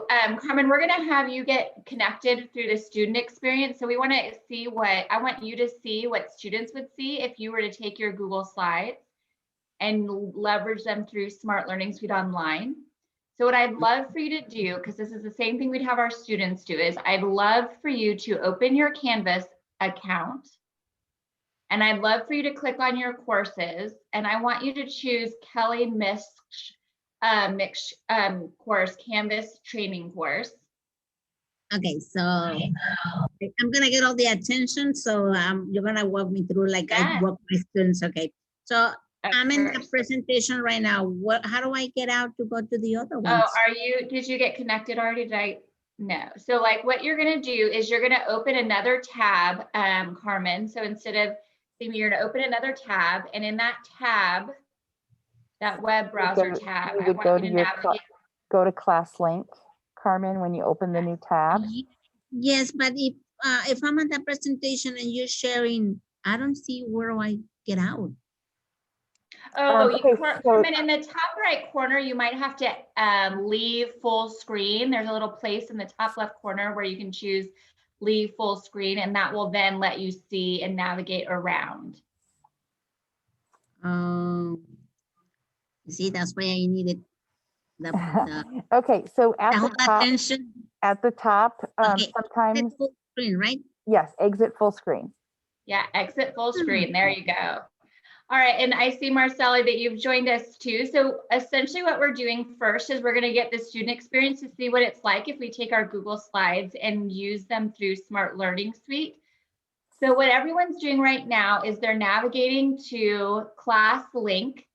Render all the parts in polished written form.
Carmen, we're gonna have you get connected through the student experience. So we wanna see I want you to see what students would see if you were to take your Google Slides and leverage them through Smart Learning Suite Online. So what I'd love for you to do, because this is the same thing we'd have our students do, is I'd love for you to open your Canvas account. And I'd love for you to click on your courses. And I want you to choose Kelly Mix course, Canvas training course. Okay, so I'm gonna get all the attention. So you're gonna walk me through like I walk my students. Okay, so I'm in the presentation right now. How do I get out to go to the other ones? Oh, did you get connected already? No. So like what you're gonna do is you're gonna open another tab, Carmen. So instead of, you're gonna open another tab, and in that tab, that web browser tab, I want you to navigate. Go to class link, Carmen, when you open the new tab. Yes, but if I'm on that presentation and you're sharing, I don't see where do I get out. Oh, Carmen, in the top right corner, you might have to leave full screen. There's a little place in the top left corner where you can choose leave full screen, and that will then let you see and navigate around. See, that's why I needed the okay, so at the top, attention. At the top, Okay. sometimes full screen, right? Yes, exit full screen. Yeah, exit full screen. There you go. All right, and I see, Marcella, that you've joined us too. So essentially what we're doing first is we're gonna get the student experience to see what it's like if we take our Google Slides and use them through Smart Learning Suite. So what everyone's doing right now is they're navigating to class link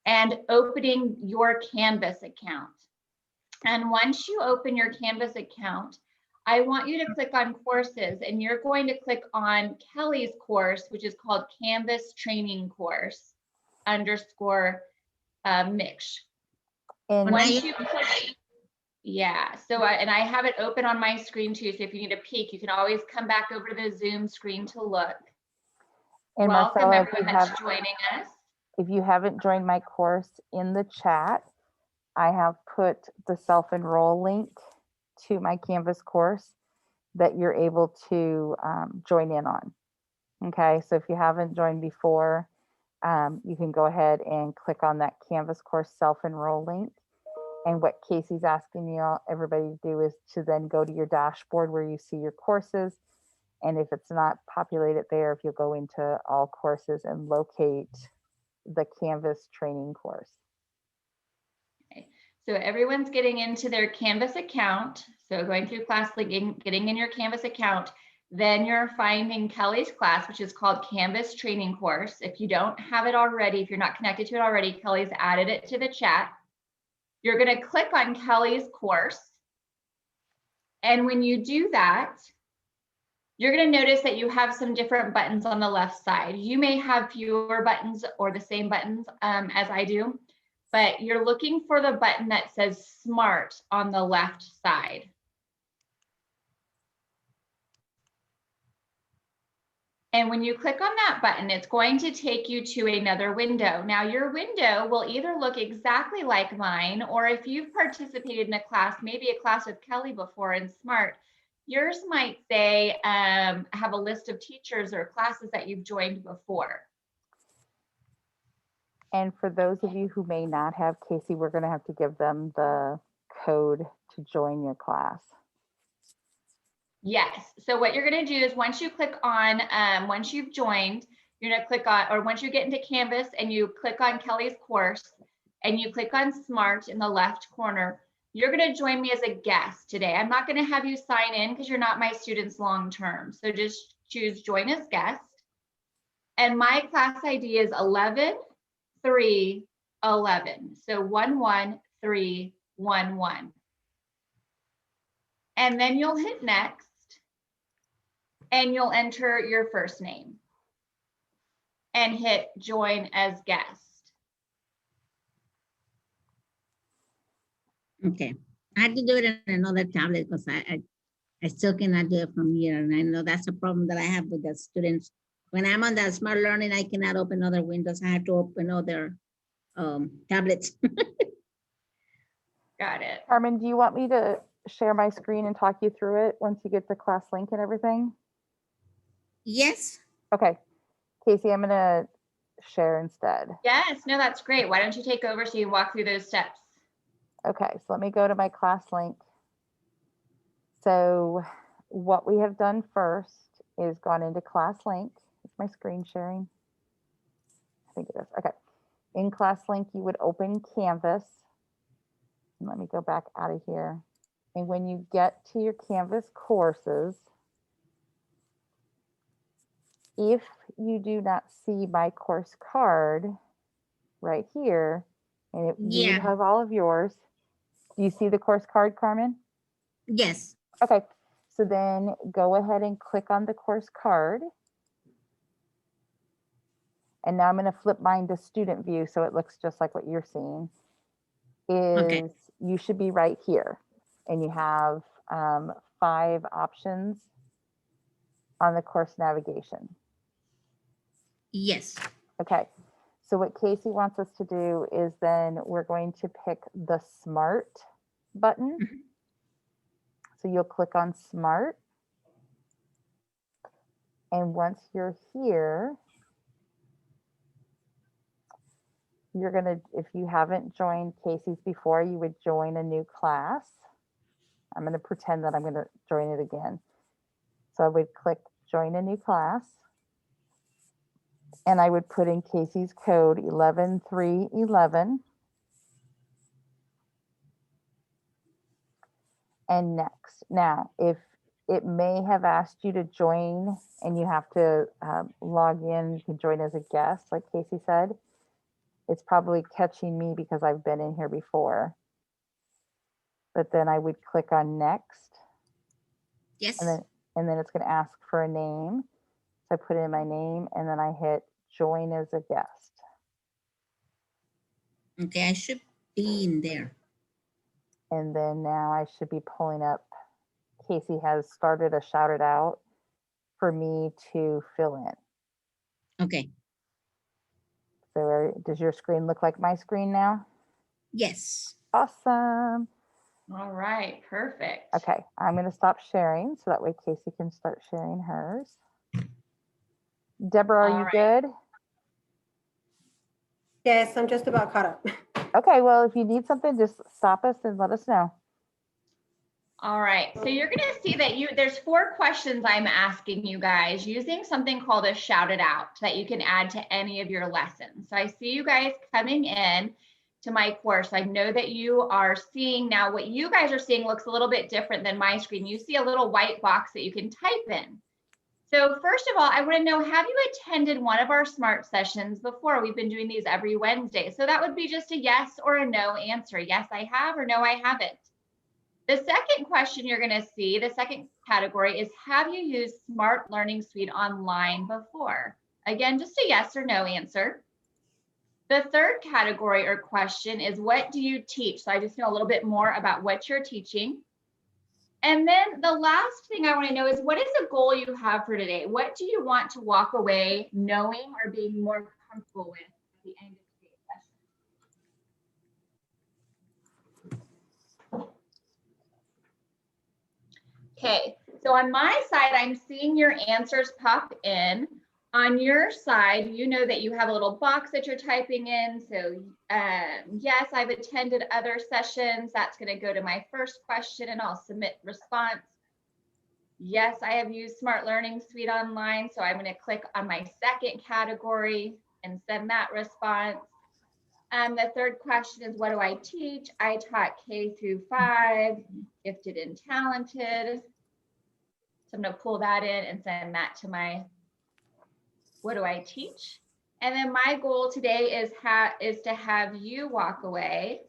and opening your Canvas account. And once you open your Canvas account, I want you to click on courses, and you're going to click on Kelly's course, which is called Canvas Training Course _ Mix. And once you click, yeah, so I have it open on my screen too. So if you need a peek, you can always come back over to the Zoom screen to look. And Welcome Marcella, everyone that's joining us. If you haven't joined my course, in the chat, I have put the self-enroll link to my Canvas course that you're able to join in on. Okay, so if you haven't joined before, you can go ahead and click on that Canvas course self-enroll link. And what Casey's asking everybody to do is to then go to your dashboard where you see your courses. And if it's not populated there, if you'll go into all courses and locate the Canvas training course. Okay. So everyone's getting into their Canvas account. So going through class linking, getting in your Canvas account, then you're finding Kelly's class, which is called Canvas Training Course. If you don't have it already, if you're not connected to it already, Kelly's added it to the chat. You're going to click on Kelly's course. And when you do that, you're going to notice that you have some different buttons on the left side. You may have fewer buttons or the same buttons as I do, but you're looking for the button that says Smart on the left side. And when you click on that button, it's going to take you to another window. Now your window will either look exactly like mine, or if you've participated in a class, maybe a class with Kelly before in Smart, yours might say, have a list of teachers or classes that you've joined before. And for those of you who may not have, Casey, we're going to have to give them the code to join your class. Yes. So what you're going to do is once you click on, once you've joined, you're going to click on, or once you get into Canvas and you click on Kelly's course and you click on Smart in the left corner, you're going to join me as a guest today. I'm not going to have you sign in because you're not my students long term. So just choose join as guest. And my class ID is 11311. So 11311. And then you'll hit next and you'll enter your first name and hit join as guest. Okay, I had to do it in another tablet because I still cannot do it from here. And I know that's a problem that I have with the students. When I'm on that Smart Learning, I cannot open other windows. I have to open other tablets. Got it. Carmen, do you want me to share my screen and talk you through it once you get the class link and everything? Yes. Okay. Casey, I'm going to share instead. Yes, no, that's great. Why don't you take over so you walk through those steps? Okay, so let me go to my class link. So what we have done first is gone into class link. Is my screen sharing? I think it is. Okay. In class link, you would open Canvas. And let me go back out of here. And when you get to your Canvas courses, if you do not see my course card right here, and you Yeah. have all of yours, do you see the course card, Carmen? Yes. Okay, so then go ahead and click on the course card. And now I'm going to flip mine to student view so it looks just like what you're seeing. Okay. You should be right here. And you have 5 options on the course navigation. Yes. Okay, so what Casey wants us to do is then we're going to pick the Smart button. Mhm. So you'll click on Smart. And once you're here, you're gonna, if you haven't joined Casey's before, you would join a new class. I'm gonna pretend that I'm gonna join it again. So I would click join a new class. And I would put in Casey's code 11311. And next. Now, if it may have asked you to join and you have to log in, you can join as a guest, like Casey said. It's probably catching me because I've been in here before. But then I would click on next. Yes. And then it's going to ask for a name. So I put in my name and then I hit join as a guest. Okay, I should be in there. And then now I should be pulling up. Casey has started a shout it out for me to fill in. Okay. So does your screen look like my screen now? Yes. Awesome. All right, perfect. Okay, I'm going to stop sharing so that way Casey can start sharing hers. Deborah, are you good? Yes, I'm just about caught up. Okay, well, if you need something, just stop us and let us know. All right, so you're going to see that there's 4 questions I'm asking you guys using something called a shout it out that you can add to any of your lessons. So I see you guys coming in to my course. I know that you are seeing now what you guys are seeing looks a little bit different than my screen. You see a little white box that you can type in. So first of all, I want to know, have you attended one of our SMART sessions before? We've been doing these every Wednesday. So that would be just a yes or a no answer. Yes, I have, or no, I haven't. The second question you're going to see, the second category is, have you used Smart Learning Suite online before? Again, just a yes or no answer. The third category or question is, what do you teach? So I just know a little bit more about what you're teaching. And then the last thing I want to know is, what is the goal you have for today? What do you want to walk away knowing or being more comfortable with at the end of today's session? Okay, so on my side, I'm seeing your answers pop in. On your side, you know that you have a little box that you're typing in. So yes, I've attended other sessions. That's going to go to my first question and I'll submit response. Yes, I have used Smart Learning Suite online. So I'm going to click on my second category and send that response. The third question is, what do I teach? I taught K through 5, gifted and talented. So I'm going to pull that in and send that to my, what do I teach? And then my goal today is to have you walk away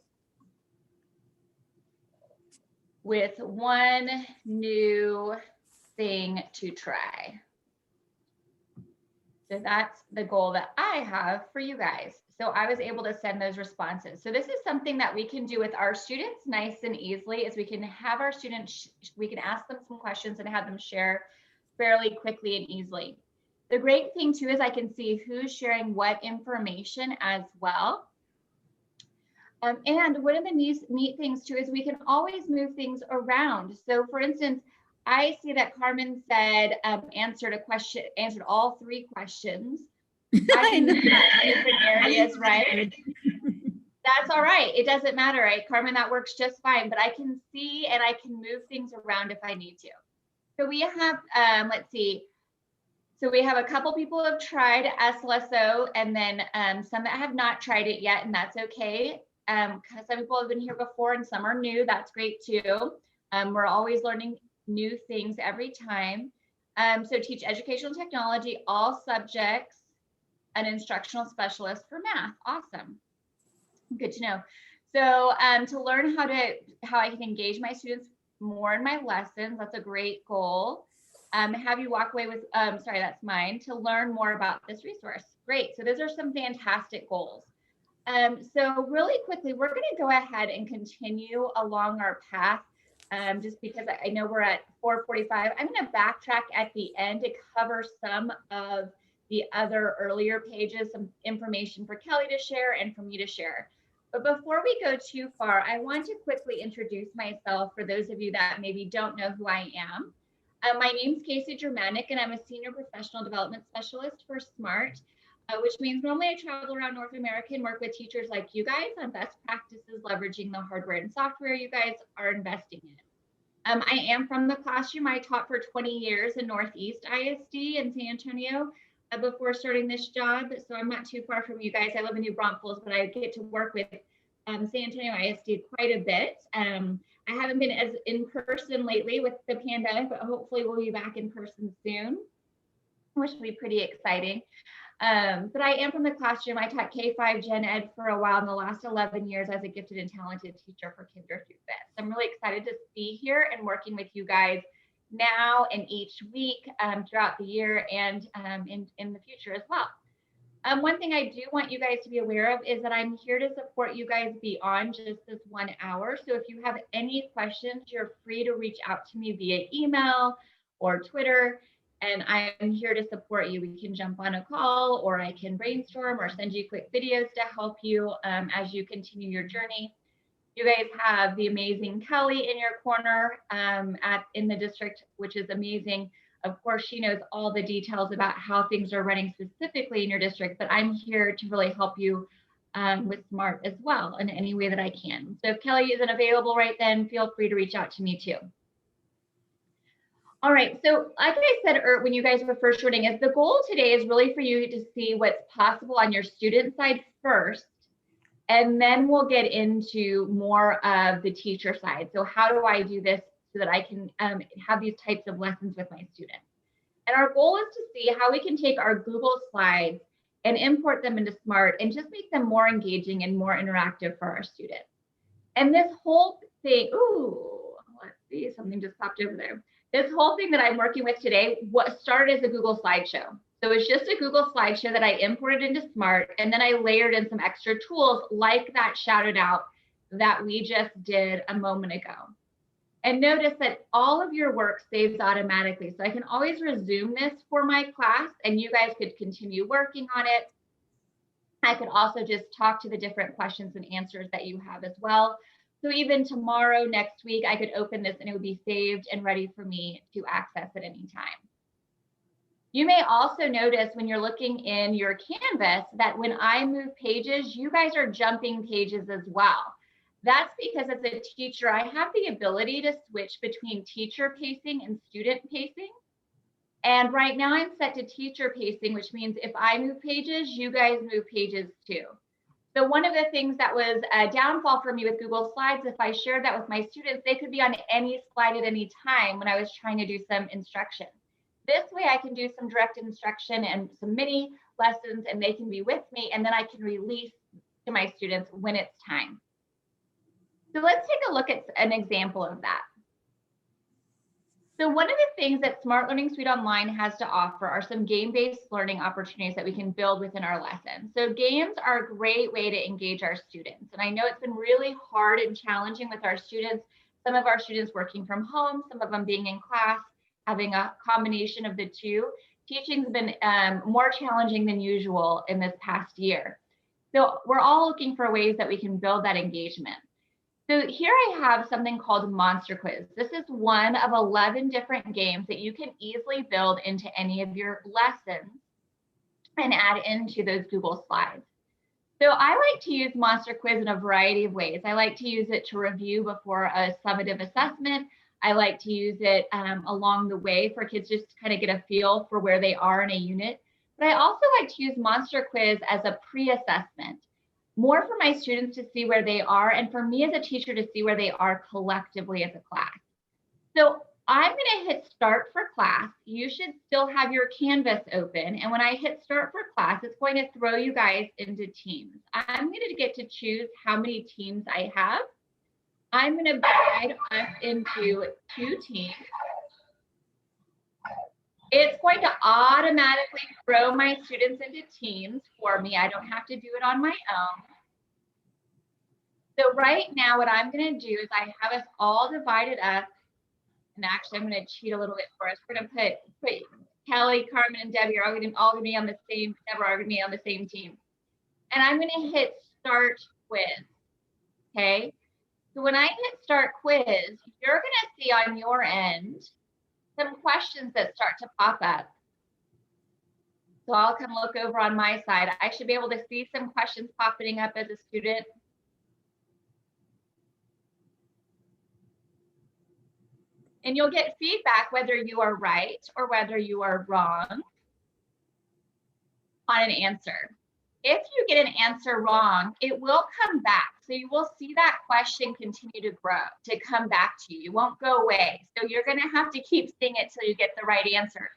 with one new thing to try. So that's the goal that I have for you guys. So I was able to send those responses. So this is something that we can do with our students nice and easily, is we can have our students, we can ask them some questions and have them share fairly quickly and easily. The great thing too is I can see who's sharing what information as well. And one of the neat things too is we can always move things around. So for instance, I see that Carmen said answered all 3 questions. I can move that to different areas, right? That's all right. It doesn't matter, right, Carmen? That works just fine. But I can see and I can move things around if I need to. So we have, let's see. So we have a couple people who have tried SLSO, and then some that have not tried it yet, and that's okay. Because some people have been here before and some are new. That's great too. We're always learning new things every time. So teach educational technology, all subjects, an instructional specialist for math. Awesome. Good to know. So to learn how I can engage my students more in my lessons, that's a great goal. Have you walk away with, sorry, that's mine, to learn more about this resource. Great. So those are some fantastic goals. So really quickly, we're going to go ahead and continue along our path. Just because I know we're at 4:45. I'm going to backtrack at the end to cover some of the other earlier pages, some information for Kelly to share and for me to share. But before we go too far, I want to quickly introduce myself for those of you that maybe don't know who I am. My name's Casey Germanic, and I'm a Senior Professional Development Specialist for SMART, which means normally I travel around North America and work with teachers like you guys on best practices, leveraging the hardware and software you guys are investing in. I am from the classroom. I taught for 20 years in Northeast ISD in San Antonio before starting this job. So I'm not too far from you guys. I live in New Braunfels, but I get to work with San Antonio ISD quite a bit. I haven't been as in person lately with the pandemic, but hopefully we'll be back in person soon, which will be pretty exciting. But I am from the classroom. I taught K-5 Gen Ed for a while in the last 11 years as a gifted and talented teacher for Kinder through 5th. So I'm really excited to be here and working with you guys now and each week throughout the year and in the future as well. One thing I do want you guys to be aware of is that I'm here to support you guys beyond just this 1 hour. So if you have any questions, you're free to reach out to me via email or Twitter, and I'm here to support you. We can jump on a call, or I can brainstorm or send you quick videos to help you as you continue your journey. You guys have the amazing Kelly in your corner in the district, which is amazing. Of course, she knows all the details about how things are running specifically in your district, but I'm here to really help you with SMART as well in any way that I can. So if Kelly isn't available right then, feel free to reach out to me too. All right, so like I said when you guys were first joining us, the goal today is really for you to see what's possible on your student side first, and then we'll get into more of the teacher side. So how do I do this so that I can have these types of lessons with my students? And our goal is to see how we can take our Google Slides and import them into SMART and just make them more engaging and more interactive for our students. And this whole thing, ooh, let's see, something just popped over there. This whole thing that I'm working with today, what started as a Google slideshow. So it's just a Google slideshow that I imported into SMART, and then I layered in some extra tools like that shouted out that we just did a moment ago. And notice that all of your work saves automatically. So I can always resume this for my class, and you guys could continue working on it. I could also just talk to the different questions and answers that you have as well. So even tomorrow, next week, I could open this and it would be saved and ready for me to access at any time. You may also notice when you're looking in your Canvas that when I move pages, you guys are jumping pages as well. That's because as a teacher, I have the ability to switch between teacher pacing and student pacing. And right now I'm set to teacher pacing, which means if I move pages, you guys move pages too. So one of the things that was a downfall for me with Google Slides, if I shared that with my students, they could be on any slide at any time when I was trying to do some instruction. This way I can do some direct instruction and some mini lessons, and they can be with me, and then I can release to my students when it's time. So let's take a look at an example of that. So one of the things that Smart Learning Suite Online has to offer are some game-based learning opportunities that we can build within our lesson. So games are a great way to engage our students. And I know it's been really hard and challenging with our students, some of our students working from home, some of them being in class, having a combination of the two. Teaching's been more challenging than usual in this past year. So we're all looking for ways that we can build that engagement. So here I have something called Monster Quiz. This is one of 11 different games that you can easily build into any of your lessons and add into those Google Slides. So I like to use Monster Quiz in a variety of ways. I like to use it to review before a summative assessment. I like to use it along the way for kids just to kind of get a feel for where they are in a unit. But I also like to use Monster Quiz as a pre-assessment, more for my students to see where they are and for me as a teacher to see where they are collectively as a class. So I'm going to hit start for class. You should still have your Canvas open. And when I hit start for class, it's going to throw you guys into teams. I'm going to get to choose how many teams I have. I'm going to divide us into 2 teams. It's going to automatically throw my students into teams for me. I don't have to do it on my own. So right now, what I'm going to do is I have us all divided up. And actually, I'm going to cheat a little bit for us. We're going to put Kelly, Carmen, and Debbie are all going to be on the same. Deborah are going to be on the same team. And I'm going to hit start quiz. Okay. So when I hit start quiz, you're going to see on your end some questions that start to pop up. So I'll come look over on my side. I should be able to see some questions popping up as a student. And you'll get feedback whether you are right or whether you are wrong on an answer. If you get an answer wrong, it will come back. So you will see that question continue to grow, to come back to you. It won't go away. So you're going to have to keep seeing it till you get the right answer,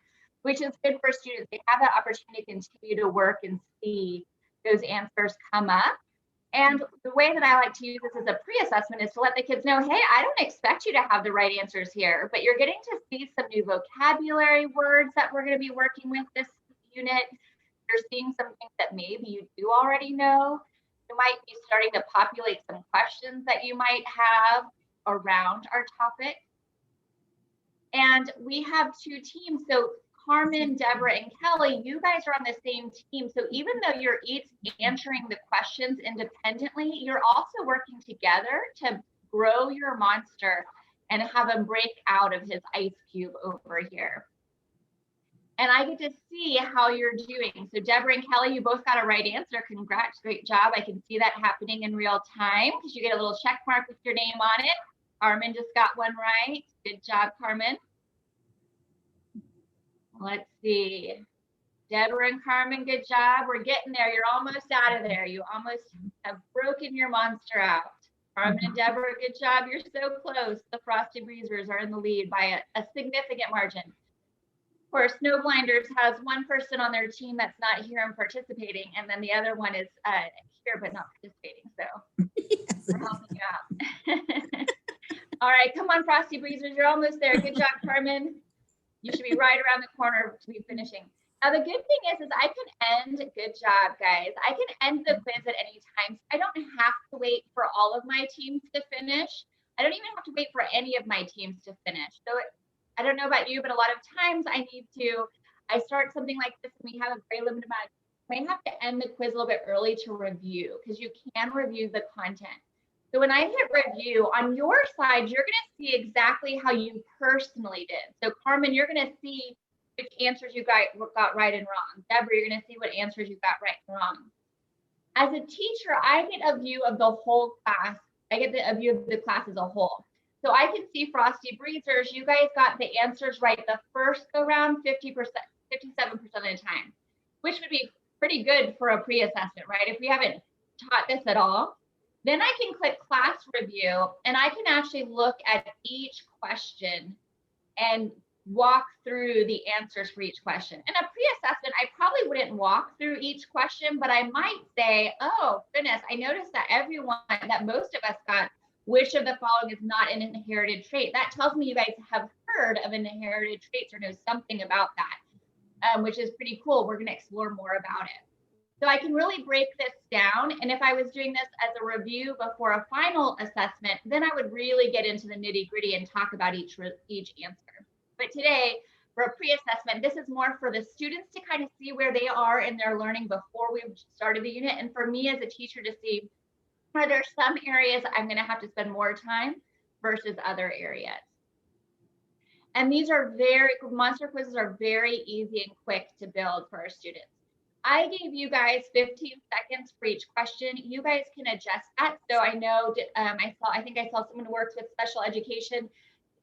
which is good for students. They have that opportunity to continue to work and see those answers come up. And the way that I like to use this as a pre-assessment is to let the kids know, hey, I don't expect you to have the right answers here, but you're getting to see some new vocabulary words that we're going to be working with this unit. You're seeing some things that maybe you do already know. You might be starting to populate some questions that you might have around our topic. And we have 2 teams. So Carmen, Deborah, and Kelly, you guys are on the same team. So even though you're each answering the questions independently, you're also working together to grow your monster and have him break out of his ice cube over here. And I get to see how you're doing. So Deborah and Kelly, you both got a right answer. Congrats, great job. I can see that happening in real time because you get a little check mark with your name on it. Carmen just got one right. Good job, Carmen. Let's see. Deborah and Carmen, good job. We're getting there. You're almost out of there. You almost have broken your monster out. Carmen and Deborah, good job. You're so close. The Frosty Breezers are in the lead by a significant margin. Of course, Snow Blinders has one person on their team that's not here and participating, and then the other one is here but not participating. So we're helping you out. All right, come on, Frosty Breezers. You're almost there. Good job, Carmen. You should be right around the corner to be finishing. Now, the good thing is I can end, good job, guys. I can end the quiz at any time. I don't have to wait for all of my teams to finish. I don't even have to wait for any of my teams to finish. So I don't know about you, but a lot of times I start something like this and we have a very limited amount. I may have to end the quiz a little bit early to review because you can review the content. So when I hit review, on your side, you're going to see exactly how you personally did. So Carmen, you're going to see which answers you got right and wrong. Deborah, you're going to see what answers you got right and wrong. As a teacher, I get a view of the whole class. I get a view of the class as a whole. So I can see Frosty Breezers, you guys got the answers right the first go round 50%, 57% of the time, which would be pretty good for a pre-assessment, right? If we haven't taught this at all. Then I can click class review and I can actually look at each question and walk through the answers for each question. In a pre-assessment, I probably wouldn't walk through each question, but I might say, oh goodness, I noticed that most of us got, which of the following is not an inherited trait? That tells me you guys have heard of inherited traits or know something about that, which is pretty cool. We're gonna explore more about it. So I can really break this down. And if I was doing this as a review before a final assessment, then I would really get into the nitty gritty and talk about each answer. But today, for a pre-assessment. This is more for the students to kind of see where they are in their learning before we've started the unit. And for me as a teacher to see, are there some areas I'm going to have to spend more time versus other areas. And these are monster quizzes are very easy and quick to build for our students. I gave you guys 15 seconds for each question. You guys can adjust that. So I know, I think I saw someone who works with special education.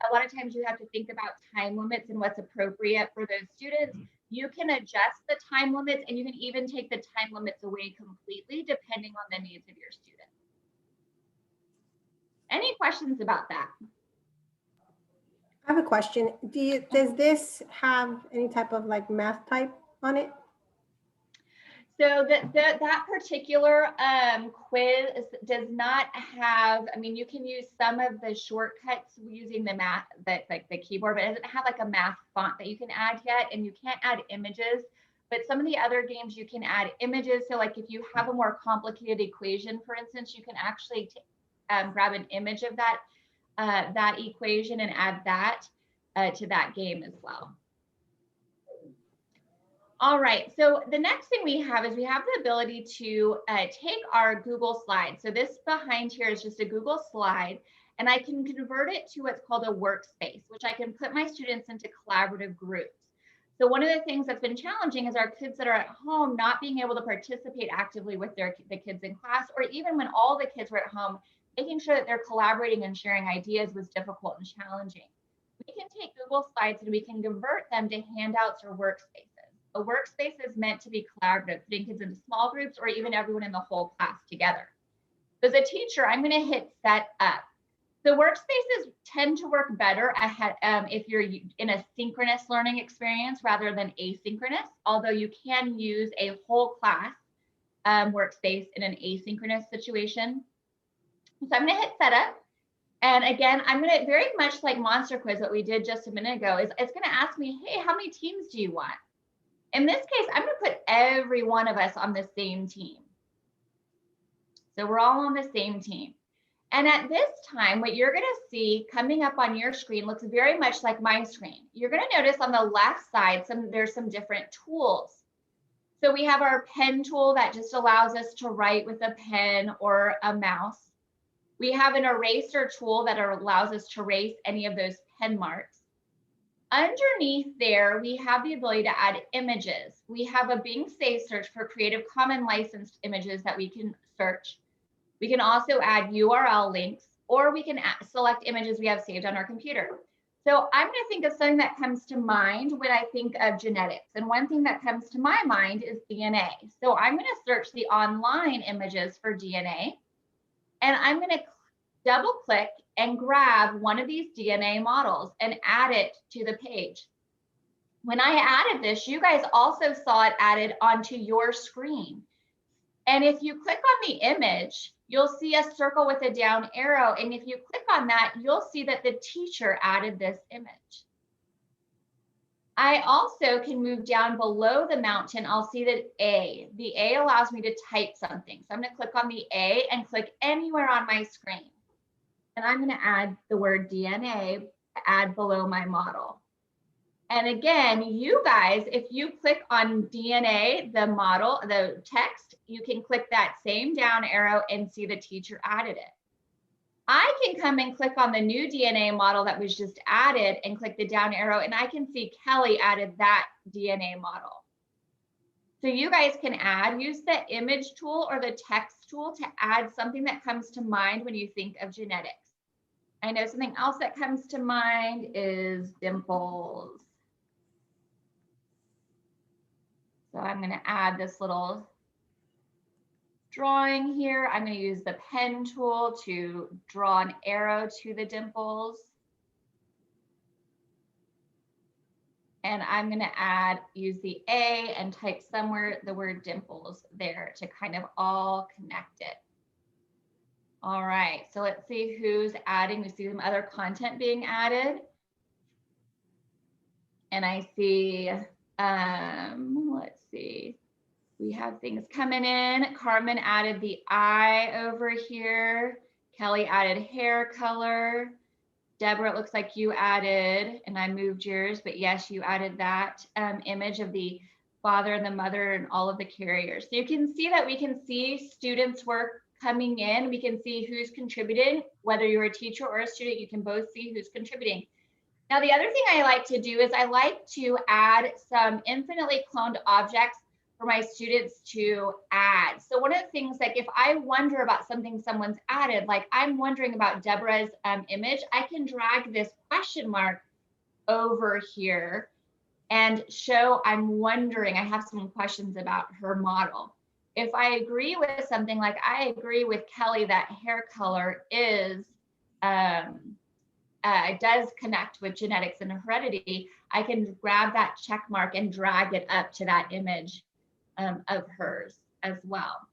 A lot of times you have to think about time limits and what's appropriate for those students. You can adjust the time limits, and you can even take the time limits away completely depending on the needs of your students. Any questions about that? I have a question. Does this have any type of like math type on it? So that particular quiz does not have, I mean, you can use some of the shortcuts using the math, like the keyboard, but it doesn't have like a math font that you can add yet, and you can't add images. But some of the other games you can add images. So like if you have a more complicated equation, for instance, you can actually grab an image of that, that equation and add that to that game as well. All right, so the next thing we have is we have the ability to take our Google slide. So this behind here is just a Google slide, and I can convert it to what's called a workspace, which I can put my students into collaborative groups. So one of the things that's been challenging is our kids that are at home not being able to participate actively with the kids in class, or even when all the kids were at home, making sure that they're collaborating and sharing ideas was difficult and challenging. We can take Google Slides and we can convert them to handouts or workspaces. A workspace is meant to be collaborative, putting kids into small groups or even everyone in the whole class together. As a teacher, I'm going to hit set up. So workspaces tend to work better if you're in a synchronous learning experience rather than asynchronous, although you can use a whole class workspace in an asynchronous situation. So I'm going to hit set up. And again, I'm going to, very much like Monster Quiz, what we did just a minute ago, is it's going to ask me, hey, how many teams do you want? In this case, I'm going to put every one of us on the same team. So we're all on the same team. And at this time, what you're going to see coming up on your screen looks very much like my screen. You're going to notice on the left side, there's some different tools. So we have our pen tool that just allows us to write with a pen or a mouse. We have an eraser tool that allows us to erase any of those pen marks. Underneath there, we have the ability to add images. We have a Bing Safe Search for Creative Commons licensed images that we can search. We can also add URL links, or we can select images we have saved on our computer. So I'm going to think of something that comes to mind when I think of genetics. And one thing that comes to my mind is DNA. So I'm going to search the online images for DNA. And I'm going to double click and grab one of these DNA models and add it to the page. When I added this, you guys also saw it added onto your screen. And if you click on the image, you'll see a circle with a down arrow. And if you click on that, you'll see that the teacher added this image. I also can move down below the mountain. I'll see that the A allows me to type something. So I'm going to click on the A and click anywhere on my screen. And I'm going to add the word DNA, add below my model. And again, you guys, if you click on DNA, the model, the text, you can click that same down arrow and see the teacher added it. I can come and click on the new DNA model that was just added and click the down arrow, and I can see Kelly added that DNA model. So you guys can use the image tool or the text tool to add something that comes to mind when you think of genetics. I know something else that comes to mind is dimples. So I'm going to add this little drawing here. I'm going to use the pen tool to draw an arrow to the dimples. And I'm going to use the A and type somewhere the word dimples there to kind of all connect it. All right, so let's see who's adding. We see some other content being added. And I see, let's see, we have things coming in. Carmen added the eye over here. Kelly added hair color. Deborah, it looks like you added, and I moved yours, but yes, you added that image of the father and the mother and all of the carriers. So you can see that we can see students' work coming in. We can see who's contributing, whether you're a teacher or a student, you can both see who's contributing. Now, the other thing I like to do is I like to add some infinitely cloned objects for my students to add. So one of the things, like if I wonder about something someone's added, like I'm wondering about Deborah's image, I can drag this question mark over here and show I'm wondering, I have some questions about her model. If I agree with something, like I agree with Kelly that hair color is, does connect with genetics and heredity, I can grab that check mark and drag it up to that image of hers as well.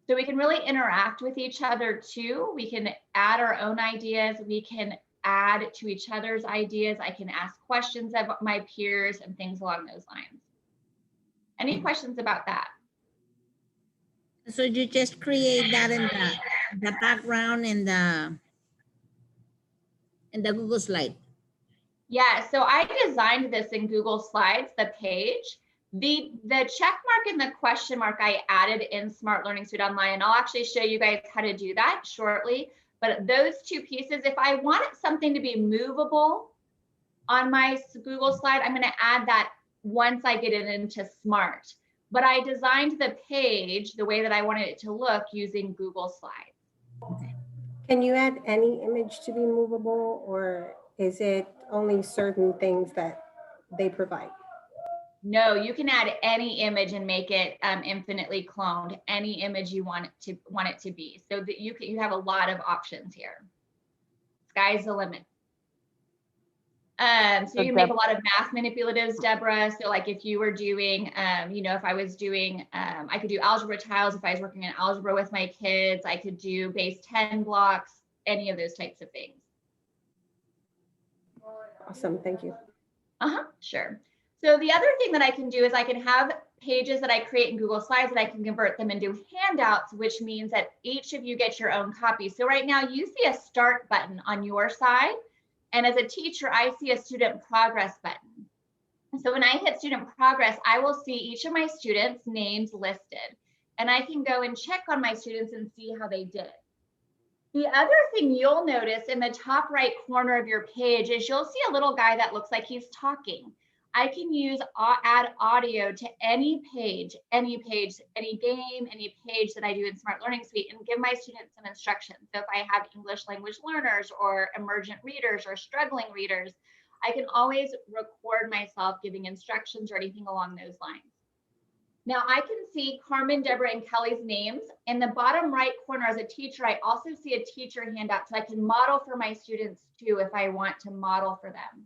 So we can really interact with each other too. We can add our own ideas. We can add to each other's ideas. I can ask questions of my peers and things along those lines. Any questions about that? So you just create that in the background in the Google slide. Yeah, so I designed this in Google Slides, the page. The check mark and the question mark I added in Smart Learning Suite Online, and I'll actually show you guys how to do that shortly. But those two pieces, if I want something to be movable on my Google slide, I'm going to add that once I get it into Smart. But I designed the page the way that I wanted it to look using Google Slides. Can you add any image to be movable, or is it only certain things that they provide? No, you can add any image and make it infinitely cloned, any image you want it to be. So that you have a lot of options here. Sky's the limit. So you can make a lot of math manipulatives, Deborah. So like if you were doing, if I was doing, I could do algebra tiles. If I was working in algebra with my kids, I could do base 10 blocks, any of those types of things. Awesome, thank you. Sure. So the other thing that I can do is I can have pages that I create in Google Slides that I can convert them into handouts, which means that each of you get your own copy. So right now you see a start button on your side. And as a teacher, I see a student progress button. So when I hit student progress, I will see each of my students' names listed. And I can go and check on my students and see how they did. The other thing you'll notice in the top right corner of your page is you'll see a little guy that looks like he's talking. I can add audio to any page, any game, any page that I do in Smart Learning Suite and give my students some instructions. So if I have English language learners or emergent readers or struggling readers, I can always record myself giving instructions or anything along those lines. Now I can see Carmen, Deborah, and Kelly's names. In the bottom right corner as a teacher, I also see a teacher handout so I can model for my students too if I want to model for them.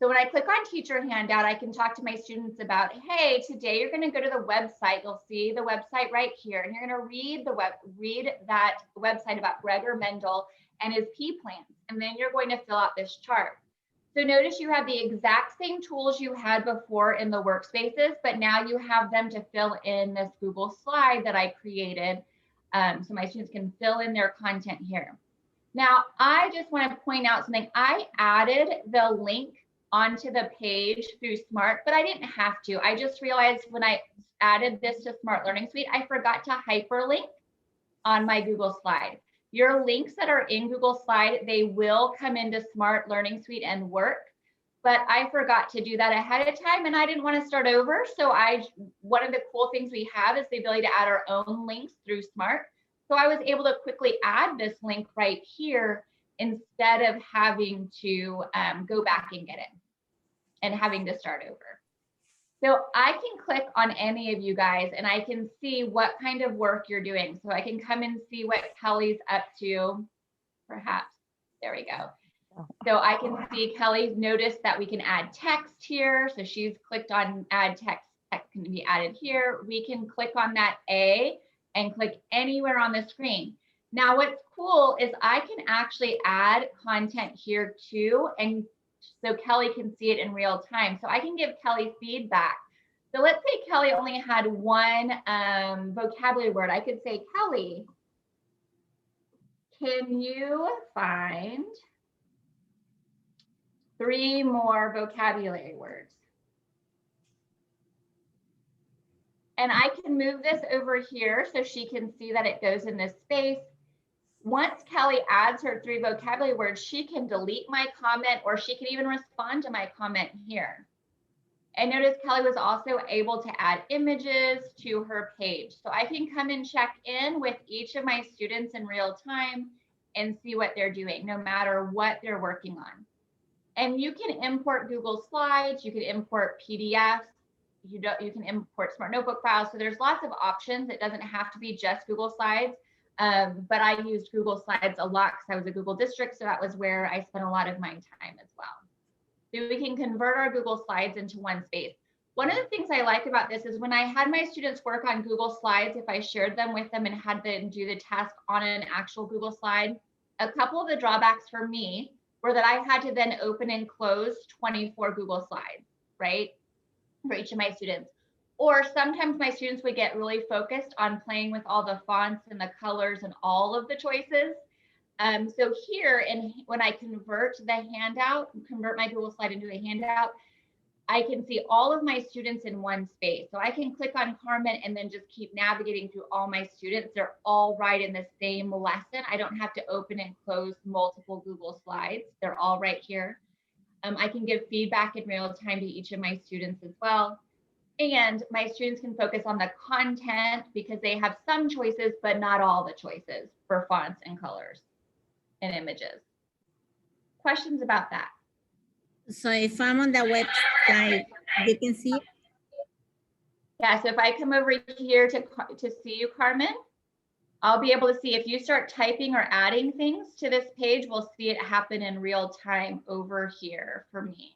So when I click on teacher handout, I can talk to my students about, hey, today you're going to go to the website. You'll see the website right here, and you're going to read that website about Gregor Mendel and his P plans. And then you're going to fill out this chart. So notice you have the exact same tools you had before in the workspaces, but now you have them to fill in this Google slide that I created. So my students can fill in their content here. Now, I just want to point out something. I added the link onto the page through Smart, but I didn't have to. I just realized when I added this to Smart Learning Suite, I forgot to hyperlink on my Google slide. Your links that are in Google Slide, they will come into Smart Learning Suite and work, but I forgot to do that ahead of time and I didn't want to start over. So one of the cool things we have is the ability to add our own links through Smart. So I was able to quickly add this link right here instead of having to go back and get it and having to start over. So I can click on any of you guys and I can see what kind of work you're doing. So I can come and see what Kelly's up to, perhaps. There we go. So I can see Kelly noticed that we can add text here. So she's clicked on add text. Text can be added here. We can click on that A and click anywhere on the screen. Now what's cool is I can actually add content here too, and so Kelly can see it in real time. So I can give Kelly feedback. So let's say Kelly only had one vocabulary word. I could say, Kelly, can you find 3 more vocabulary words? And I can move this over here so she can see that it goes in this space. Once Kelly adds her 3 vocabulary words, she can delete my comment, or she can even respond to my comment here. And notice Kelly was also able to add images to her page. So I can come and check in with each of my students in real time and see what they're doing, no matter what they're working on. And you can import Google Slides, you can import PDFs, you can import Smart Notebook files. So there's lots of options. It doesn't have to be just Google Slides. But I used Google Slides a lot because I was a Google district. So that was where I spent a lot of my time as well. So we can convert our Google Slides into one space. One of the things I like about this is when I had my students work on Google Slides, if I shared them with them and had them do the task on an actual Google slide, a couple of the drawbacks for me were that I had to then open and close 24 Google Slides, right, for each of my students. Or sometimes my students would get really focused on playing with all the fonts and the colors and all of the choices. So here, and when I convert the handout, convert my Google slide into a handout, I can see all of my students in one space. So I can click on Carmen and then just keep navigating through all my students. They're all right in the same lesson. I don't have to open and close multiple Google slides. They're all right here. I can give feedback in real time to each of my students as well. And my students can focus on the content because they have some choices, but not all the choices for fonts and colors and images. Questions about that? So if I'm on the website, you can see it? Yeah, so if I come over here to see you, Carmen, I'll be able to see if you start typing or adding things to this page, we'll see it happen in real time over here for me.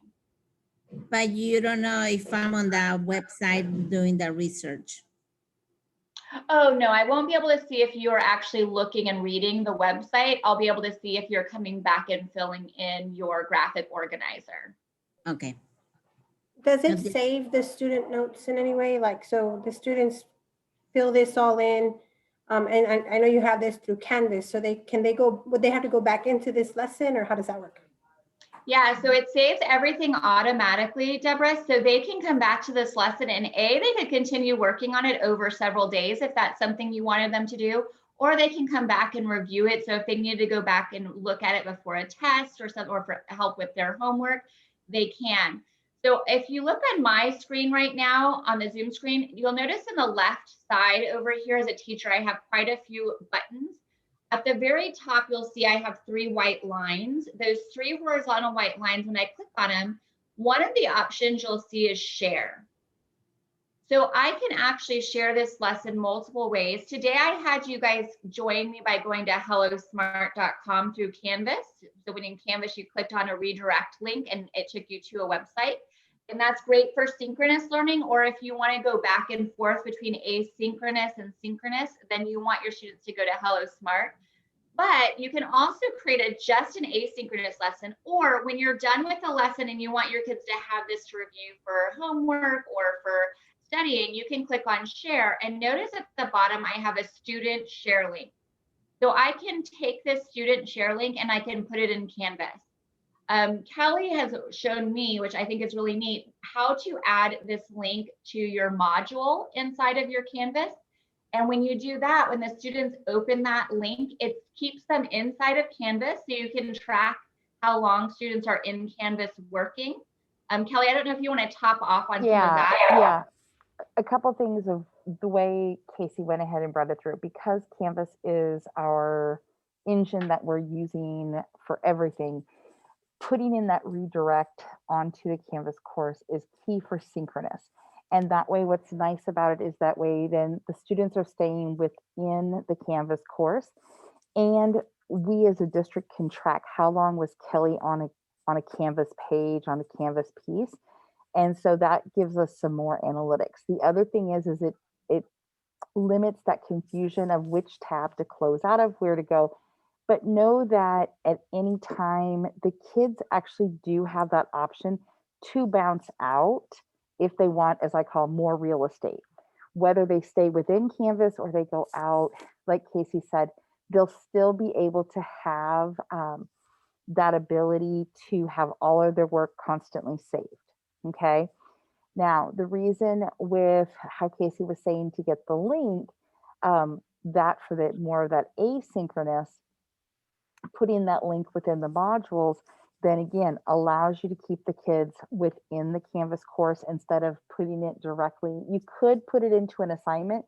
But you don't know if I'm on the website doing the research. Oh, no, I won't be able to see if you're actually looking and reading the website. I'll be able to see if you're coming back and filling in your graphic organizer. Okay. Does it save the student notes in any way? Like, so the students fill this all in, and I know you have this through Canvas, so would they have to go back into this lesson, or how does that work? Yeah, so it saves everything automatically, Deborah, so they can come back to this lesson and they could continue working on it over several days if that's something you wanted them to do, or they can come back and review it. So if they need to go back and look at it before a test or something, or for help with their homework, they can. So if you look on my screen right now on the Zoom screen, you'll notice in the left side over here as a teacher, I have quite a few buttons. At the very top, you'll see I have 3 white lines. Those 3 horizontal white lines, when I click on them, one of the options you'll see is share. So I can actually share this lesson multiple ways. Today, I had you guys join me by going to hellosmart.com through Canvas. So when in Canvas, you clicked on a redirect link and it took you to a website. And that's great for synchronous learning, or if you want to go back and forth between asynchronous and synchronous, then you want your students to go to Hello Smart. But you can also create just an asynchronous lesson, or when you're done with the lesson and you want your kids to have this to review for homework or for studying, you can click on share, and notice at the bottom I have a student share link. So I can take this student share link and I can put it in Canvas. Kelly has shown me, which I think is really neat, how to add this link to your module inside of your Canvas. And when you do that, when the students open that link, it keeps them inside of Canvas so you can track how long students are in Canvas working. Kelly, I don't know if you want to top off on some of that. Yeah, a couple things of the way Casey went ahead and brought it through, because Canvas is our engine that we're using for everything. Putting in that redirect onto the Canvas course is key for synchronous. And that way, what's nice about it is that way, then the students are staying within the Canvas course. And we as a district can track how long was Kelly on a Canvas page, on a Canvas piece. And so that gives us some more analytics. The other thing is it limits that confusion of which tab to close out of, where to go. But know that at any time, the kids actually do have that option to bounce out if they want, as I call, more real estate. Whether they stay within Canvas or they go out, like Casey said, they'll still be able to have that ability to have all of their work constantly saved. Okay. Now, the reason with how Casey was saying to get the link, that for the more of that asynchronous, putting that link within the modules, then again, allows you to keep the kids within the Canvas course instead of putting it directly. You could put it into an assignment,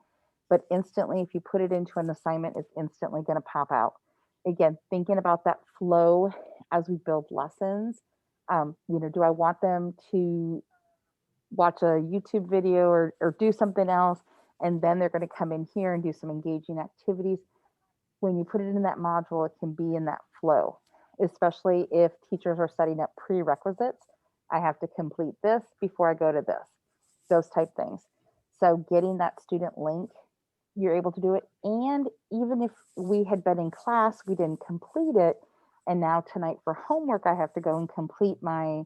but instantly, if you put it into an assignment, it's instantly going to pop out. Again, thinking about that flow as we build lessons. Do I want them to watch a YouTube video or do something else, and then they're going to come in here and do some engaging activities? When you put it in that module, it can be in that flow, especially if teachers are setting up prerequisites. I have to complete this before I go to this, those type things. So getting that student link, you're able to do it. And even if we had been in class, we didn't complete it, and now tonight for homework, I have to go and complete my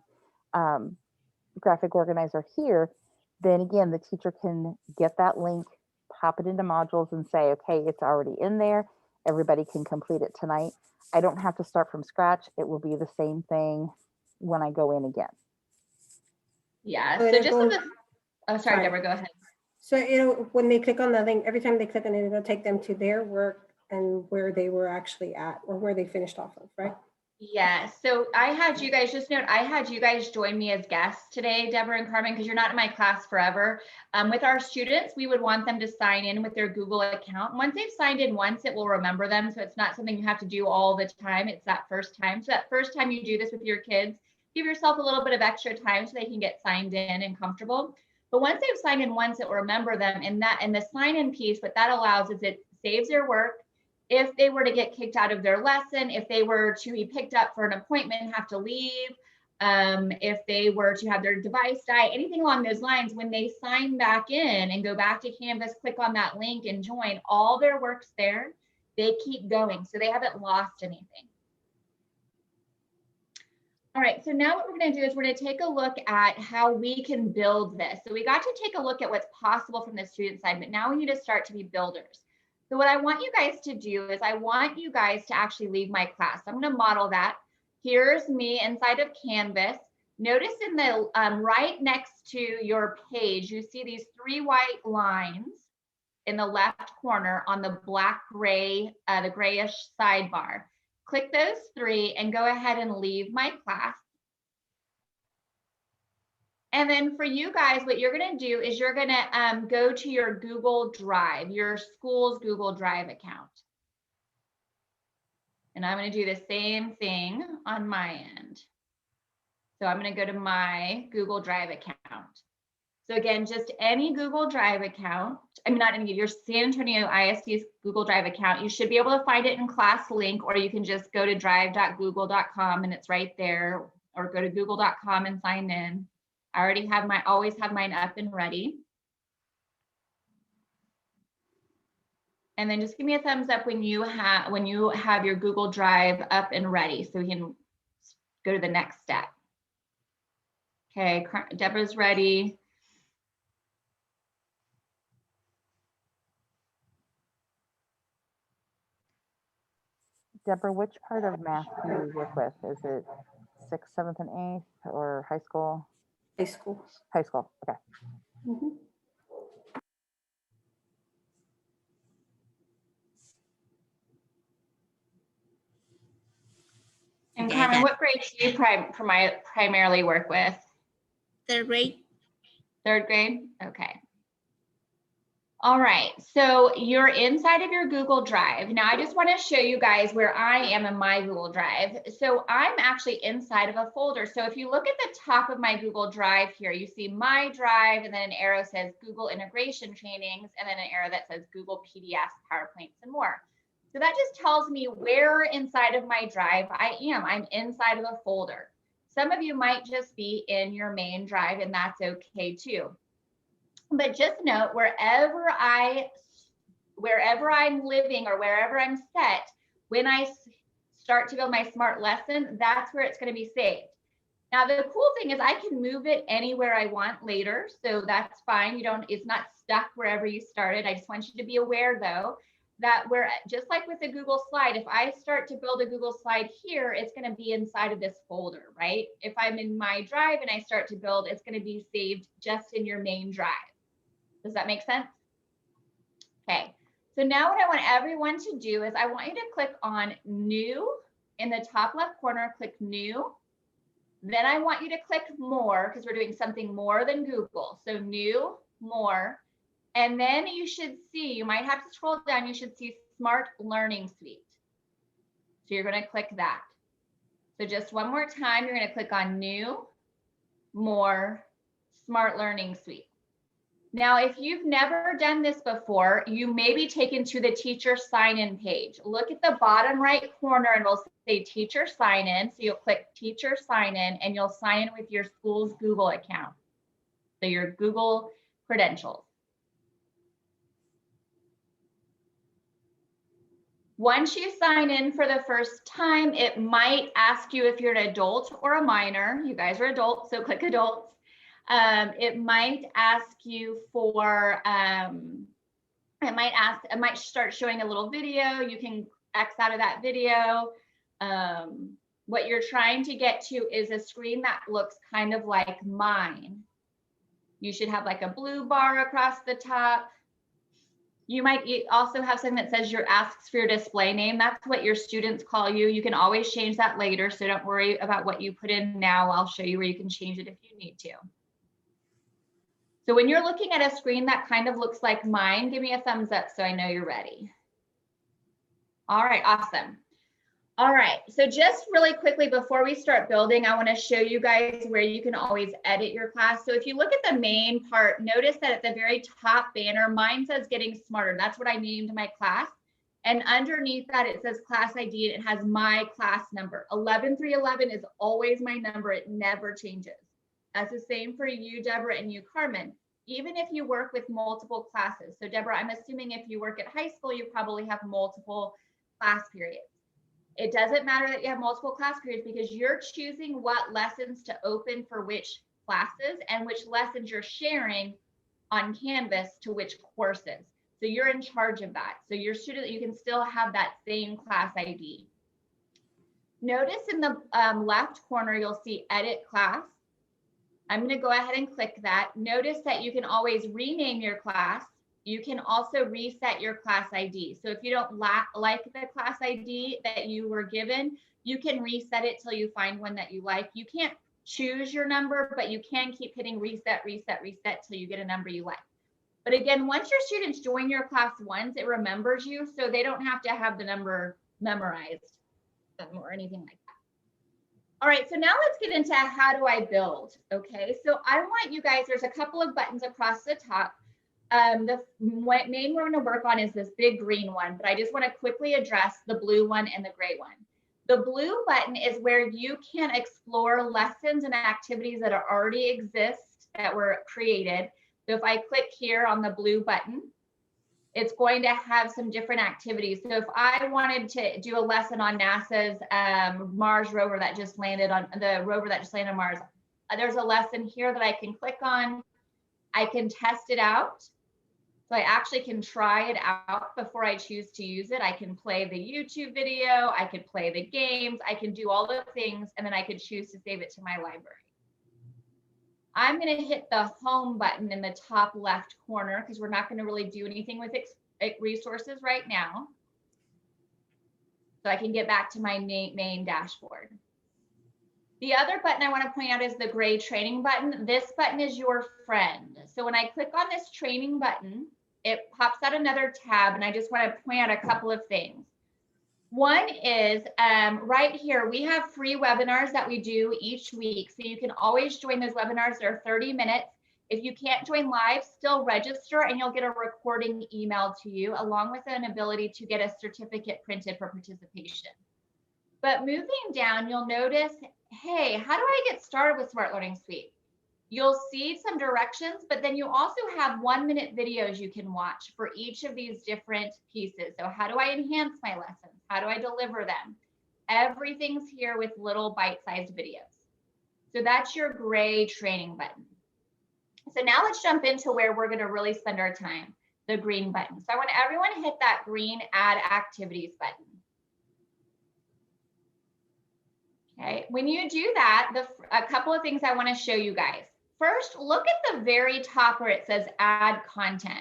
graphic organizer here, then again, the teacher can get that link, pop it into modules and say, okay, it's already in there. Everybody can complete it tonight. I don't have to start from scratch. It will be the same thing when I go in again. Yeah, so just so the, oh, sorry, Deborah, go ahead. So when they click on the link, every time they click on it, it'll take them to their work and where they were actually at or where they finished off of, right? Yeah, so I had you guys, just note, I had you guys join me as guests today, Deborah and Carmen, because you're not in my class forever. With our students, we would want them to sign in with their Google account. Once they've signed in once, it will remember them. So it's not something you have to do all the time. It's that first time. So that first time you do this with your kids, give yourself a little bit of extra time so they can get signed in and comfortable. But once they've signed in once, it will remember them. And the sign in piece, what that allows is it saves their work. If they were to get kicked out of their lesson, if they were to be picked up for an appointment and have to leave, if they were to have their device die, anything along those lines, when they sign back in and go back to Canvas, click on that link and join, all their work's there. They keep going, so they haven't lost anything. All right, so now what we're going to do is we're going to take a look at how we can build this. So we got to take a look at what's possible from the student side, but now we need to start to be builders. So what I want you guys to do is I want you guys to actually leave my class. I'm going to model that. Here's me inside of Canvas. Notice in the right next to your page, you see these 3 white lines in the left corner on the black gray, the grayish sidebar. Click those 3 and go ahead and leave my class. And then for you guys, what you're going to do is you're going to go to your Google Drive, your school's Google Drive account. And I'm going to do the same thing on my end. So I'm going to go to my Google Drive account. So again, just any Google Drive account, not any, your San Antonio ISD's Google Drive account, you should be able to find it in class link, or you can just go to drive.google.com and it's right there, or go to google.com and sign in. I already have always have mine up and ready. And then just give me a thumbs up when you have your Google Drive up and ready, so we can go to the next step. Okay, Deborah's ready. Deborah, which part of math do you work with? Is it 6th, 7th, and 8th, or high school? High school. High school, okay. Mm-hmm. And Carmen, what grade do you primarily work with? 3rd grade. 3rd grade? Okay. All right, so you're inside of your Google Drive. Now I just want to show you guys where I am in my Google Drive. So I'm actually inside of a folder. So if you look at the top of my Google Drive here, you see my drive, and then an arrow says Google integration trainings, and then an arrow that says Google PDFs, PowerPoints, and more. So that just tells me where inside of my drive I am. I'm inside of a folder. Some of you might just be in your main drive, and that's okay too. But just note, wherever I'm living or wherever I'm set, when I start to build my smart lesson, that's where it's going to be saved. Now, the cool thing is I can move it anywhere I want later. So that's fine. It's not stuck wherever you started. I just want you to be aware though, that where, just like with the Google slide, if I start to build a Google slide here, it's going to be inside of this folder, right? If I'm in my drive and I start to build, it's going to be saved just in your main drive. Does that make sense? Okay, so now what I want everyone to do is I want you to click on new in the top left corner, click new. Then I want you to click more because we're doing something more than Google. So new, more. And then you should see, you might have to scroll down, you should see Smart Learning Suite. So you're going to click that. So just one more time, you're going to click on New, More, Smart Learning Suite. Now, if you've never done this before, you may be taken to the teacher sign-in page. Look at the bottom right corner and it'll say teacher sign-in. So you'll click teacher sign-in and you'll sign in with your school's Google account. So your Google credentials. Once you sign in for the first time, it might ask you if you're an adult or a minor. You guys are adults, so click adults. It might ask you for, it might start showing a little video. You can X out of that video. What you're trying to get to is a screen that looks kind of like mine. You should have like a blue bar across the top. You might also have something that says your asks for your display name. That's what your students call you. You can always change that later, so don't worry about what you put in now. I'll show you where you can change it if you need to. So when you're looking at a screen that kind of looks like mine, give me a thumbs up so I know you're ready. All right, awesome. All right, so just really quickly before we start building, I want to show you guys where you can always edit your class. So if you look at the main part, notice that at the very top banner, mine says Getting Smarter. That's what I named my class. And underneath that, it says class ID and it has my class number. 11311 is always my number. It never changes. That's the same for you, Deborah, and you, Carmen. Even if you work with multiple classes. So Deborah, I'm assuming if you work at high school, you probably have multiple class periods. It doesn't matter that you have multiple class periods because you're choosing what lessons to open for which classes and which lessons you're sharing on Canvas to which courses. So you're in charge of that. So your student, you can still have that same class ID. Notice in the left corner, you'll see Edit Class. I'm going to go ahead and click that. Notice that you can always rename your class. You can also reset your class ID. So if you don't like the class ID that you were given, you can reset it till you find one that you like. You can't choose your number, but you can keep hitting reset, reset, reset till you get a number you like. But again, once your students join your class once, it remembers you, so they don't have to have the number memorized or anything like that. All right, so now let's get into how do I build, okay? So I want you guys, there's a couple of buttons across the top. The main we're going to work on is this big green one, but I just want to quickly address the blue one and the gray one. The blue button is where you can explore lessons and activities that already exist that were created. So if I click here on the blue button, it's going to have some different activities. So if I wanted to do a lesson on NASA's Mars rover that just landed on Mars, there's a lesson here that I can click on. I can test it out. So I actually can try it out before I choose to use it. I can play the YouTube video, I could play the games, I can do all the things, and then I could choose to save it to my library. I'm going to hit the home button in the top left corner because we're not going to really do anything with resources right now. So I can get back to my main dashboard. The other button I want to point out is the gray training button. This button is your friend. So when I click on this training button, it pops out another tab, and I just want to point out a couple of things. One is right here, we have free webinars that we do each week. So you can always join those webinars. They're 30 minutes. If you can't join live, still register and you'll get a recording emailed to you along with an ability to get a certificate printed for participation. But moving down, you'll notice, hey, how do I get started with Smart Learning Suite? You'll see some directions, but then you also have 1-minute videos you can watch for each of these different pieces. So how do I enhance my lessons? How do I deliver them? Everything's here with little bite-sized videos. So that's your gray training button. So now let's jump into where we're going to really spend our time, the green button. So I want everyone to hit that green add activities button. Okay, when you do that, a couple of things I want to show you guys. First, look at the very top where it says add content.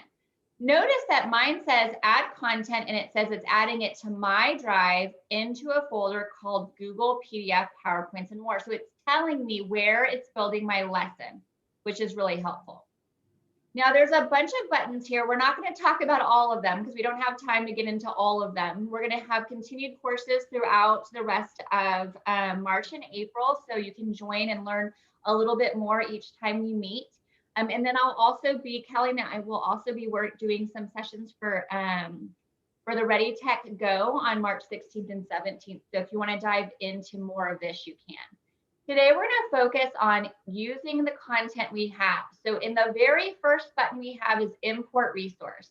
Notice that mine says add content and it says it's adding it to my drive into a folder called Google PDF, PowerPoints, and more. So it's telling me where it's building my lesson, which is really helpful. Now there's a bunch of buttons here. We're not going to talk about all of them because we don't have time to get into all of them. We're going to have continued courses throughout the rest of March and April, so you can join and learn a little bit more each time we meet. And then I'll also be, Kelly and I will also be doing some sessions for the Ready Tech Go on March 16th and 17th. So if you want to dive into more of this, you can. Today, we're going to focus on using the content we have. So in the very first button we have is import resource.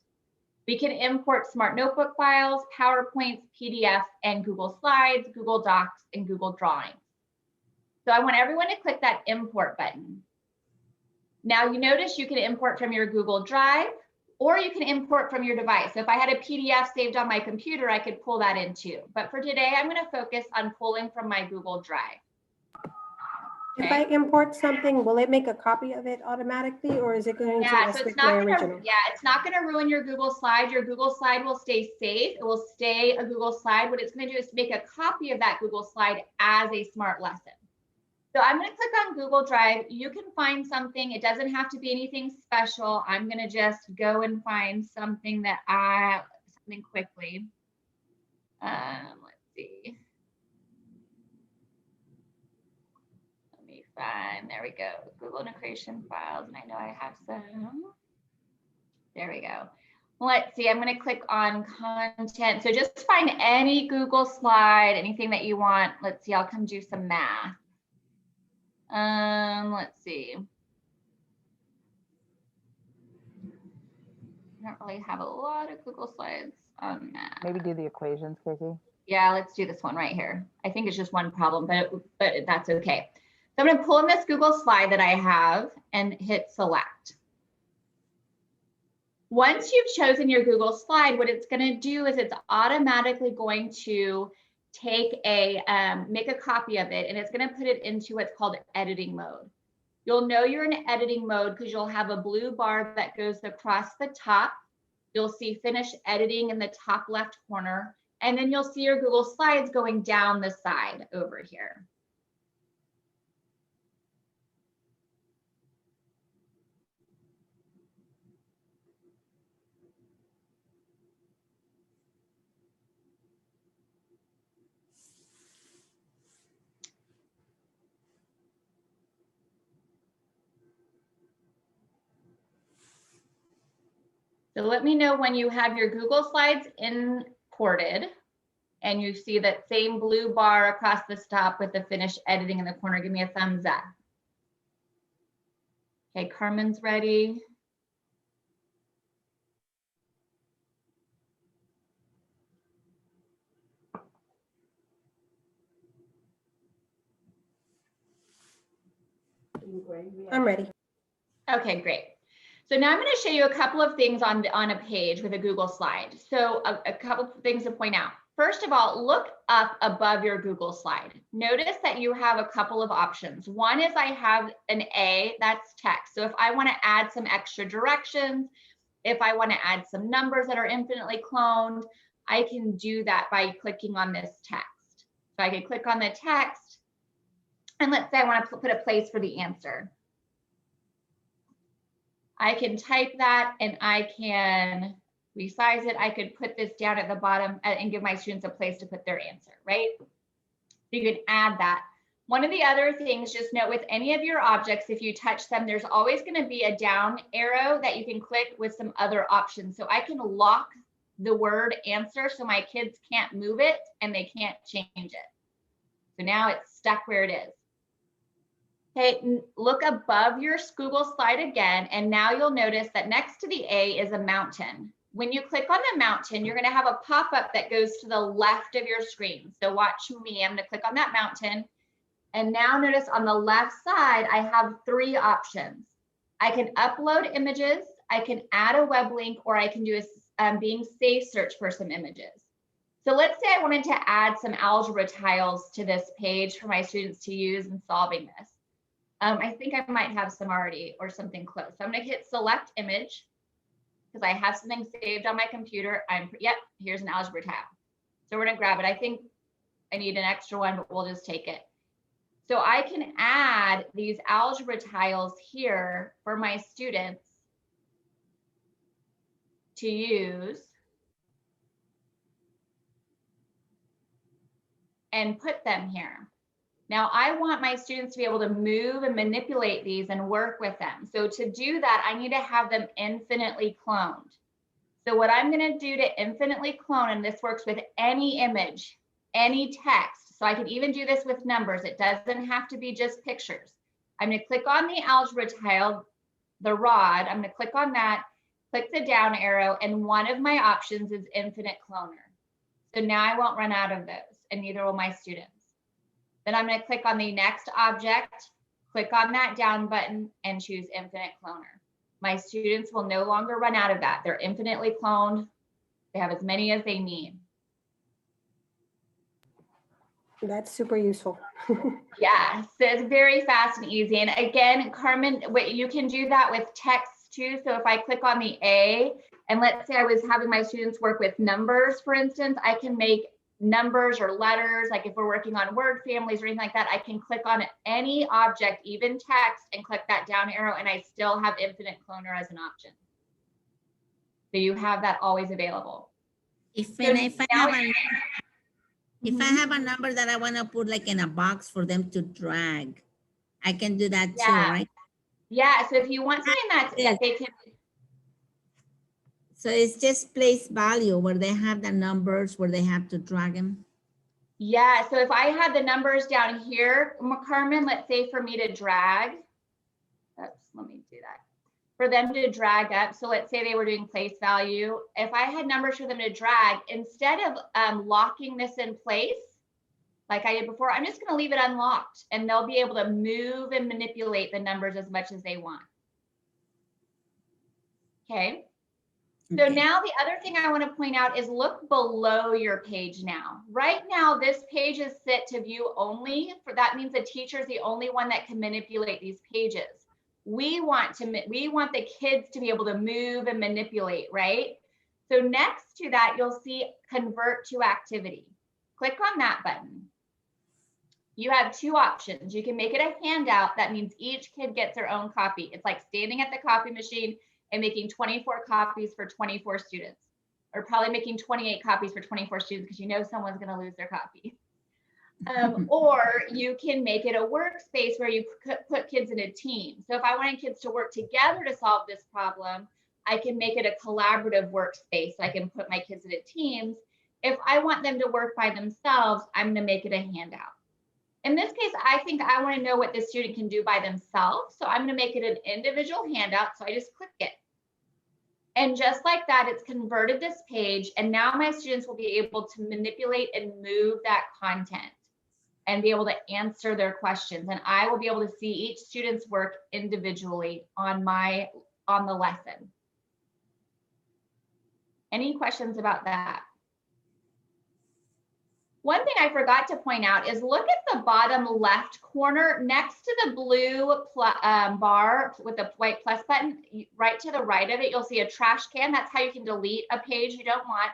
We can import smart notebook files, PowerPoints, PDF, and Google Slides, Google Docs, and Google Drawings. So I want everyone to click that import button. Now you notice you can import from your Google Drive, or you can import from your device. So if I had a PDF saved on my computer, I could pull that in too. But for today, I'm going to focus on pulling from my Google Drive. If I import something, will it make a copy of it automatically, or is it going to mess with my original? Yeah, it's not going to ruin your Google slide. Your Google slide will stay safe. It will stay a Google slide. What it's going to do is make a copy of that Google slide as a smart lesson. So I'm going to click on Google Drive. You can find something. It doesn't have to be anything special. I'm going to just go and find something something quickly. Let's see. Fine, there we go. Google integration files, and I know I have some. There we go. Let's see, I'm going to click on content. So just find any Google slide, anything that you want. Let's see, I'll come do some math. Let's see. I don't really have a lot of Google slides on math. Maybe do the equations, Casey. Yeah, let's do this one right here. I think it's just one problem, but that's okay. So I'm going to pull in this Google slide that I have and hit select. Once you've chosen your Google slide, what it's going to do is it's automatically going to take make a copy of it, and it's going to put it into what's called editing mode. You'll know you're in editing mode because you'll have a blue bar that goes across the top. You'll see finish editing in the top left corner, and then you'll see your Google slides going down the side over here. So let me know when you have your Google Slides imported and you see that same blue bar across the top with the finish editing in the corner. Give me a thumbs up. Okay, Carmen's ready. I'm ready. Okay, great. So now I'm going to show you a couple of things on a page with a Google slide. So a couple of things to point out. First of all, look up above your Google slide. Notice that you have a couple of options. One is I have an A, that's text. So if I want to add some extra directions, if I want to add some numbers that are infinitely cloned, I can do that by clicking on this text. So I can click on the text, and let's say I want to put a place for the answer. I can type that and I can resize it. I could put this down at the bottom and give my students a place to put their answer, right? So you can add that. One of the other things, just note with any of your objects, if you touch them, there's always going to be a down arrow that you can click with some other options. So I can lock the word answer so my kids can't move it and they can't change it. So now it's stuck where it is. Okay, look above your Google slide again, and now you'll notice that next to the A is a mountain. When you click on the mountain, you're going to have a pop-up that goes to the left of your screen. So watch me, I'm going to click on that mountain. And now notice on the left side, I have three options. I can upload images, I can add a web link, or I can do a being safe search for some images. So let's say I wanted to add some algebra tiles to this page for my students to use in solving this. I think I might have some already or something close. So I'm going to hit select image because I have something saved on my computer. Yep, here's an algebra tile. So we're going to grab it. I think I need an extra one, but we'll just take it. So I can add these algebra tiles here for my students to use and put them here. Now I want my students to be able to move and manipulate these and work with them. So to do that, I need to have them infinitely cloned. So what I'm going to do to infinitely clone, and this works with any image, any text, so I can even do this with numbers. It doesn't have to be just pictures. I'm going to click on the algebra tile, the rod. I'm going to click on that, click the down arrow, and one of my options is infinite cloner. So now I won't run out of those, and neither will my students. Then I'm going to click on the next object, click on that down button, and choose infinite cloner. My students will no longer run out of that. They're infinitely cloned. They have as many as they need. That's super useful. Yeah, so it's very fast and easy. And again, Carmen, you can do that with text too. So if I click on the A, and let's say I was having my students work with numbers, for instance, I can make numbers or letters, like if we're working on word families or anything like that, I can click on any object, even text, and click that down arrow, and I still have infinite cloner as an option. So you have that always available. If I have a number that I want to put like in a box for them to drag, I can do that too, right? Yeah, so if you want something that they can. So it's just place value where they have the numbers where they have to drag them. Yeah, so if I had the numbers down here, Carmen, let's say for me to drag, oops, let me do that. For them to drag up, so let's say they were doing place value. If I had numbers for them to drag, instead of locking this in place, like I did before, I'm just gonna leave it unlocked, and they'll be able to move and manipulate the numbers as much as they want. Okay. So now the other thing I want to point out is look below your page now. Right now, this page is set to view only. That means the teacher is the only one that can manipulate these pages. We want the kids to be able to move and manipulate, right? So next to that, you'll see convert to activity. Click on that button. You have two options. You can make it a handout. That means each kid gets their own copy. It's like standing at the copy machine and making 24 copies for 24 students, or probably making 28 copies for 24 students because you know someone's going to lose their copy. Or you can make it a workspace where you put kids in a team. So if I wanted kids to work together to solve this problem, I can make it a collaborative workspace. I can put my kids into teams. If I want them to work by themselves, I'm going to make it a handout. In this case, I think I want to know what the student can do by themselves. So I'm going to make it an individual handout. So I just click it. And just like that, it's converted this page. And now my students will be able to manipulate and move that content and be able to answer their questions. And I will be able to see each student's work individually on the lesson. Any questions about that? One thing I forgot to point out is look at the bottom left corner next to the blue bar with the white plus button. Right to the right of it, you'll see a trash can. That's how you can delete a page you don't want.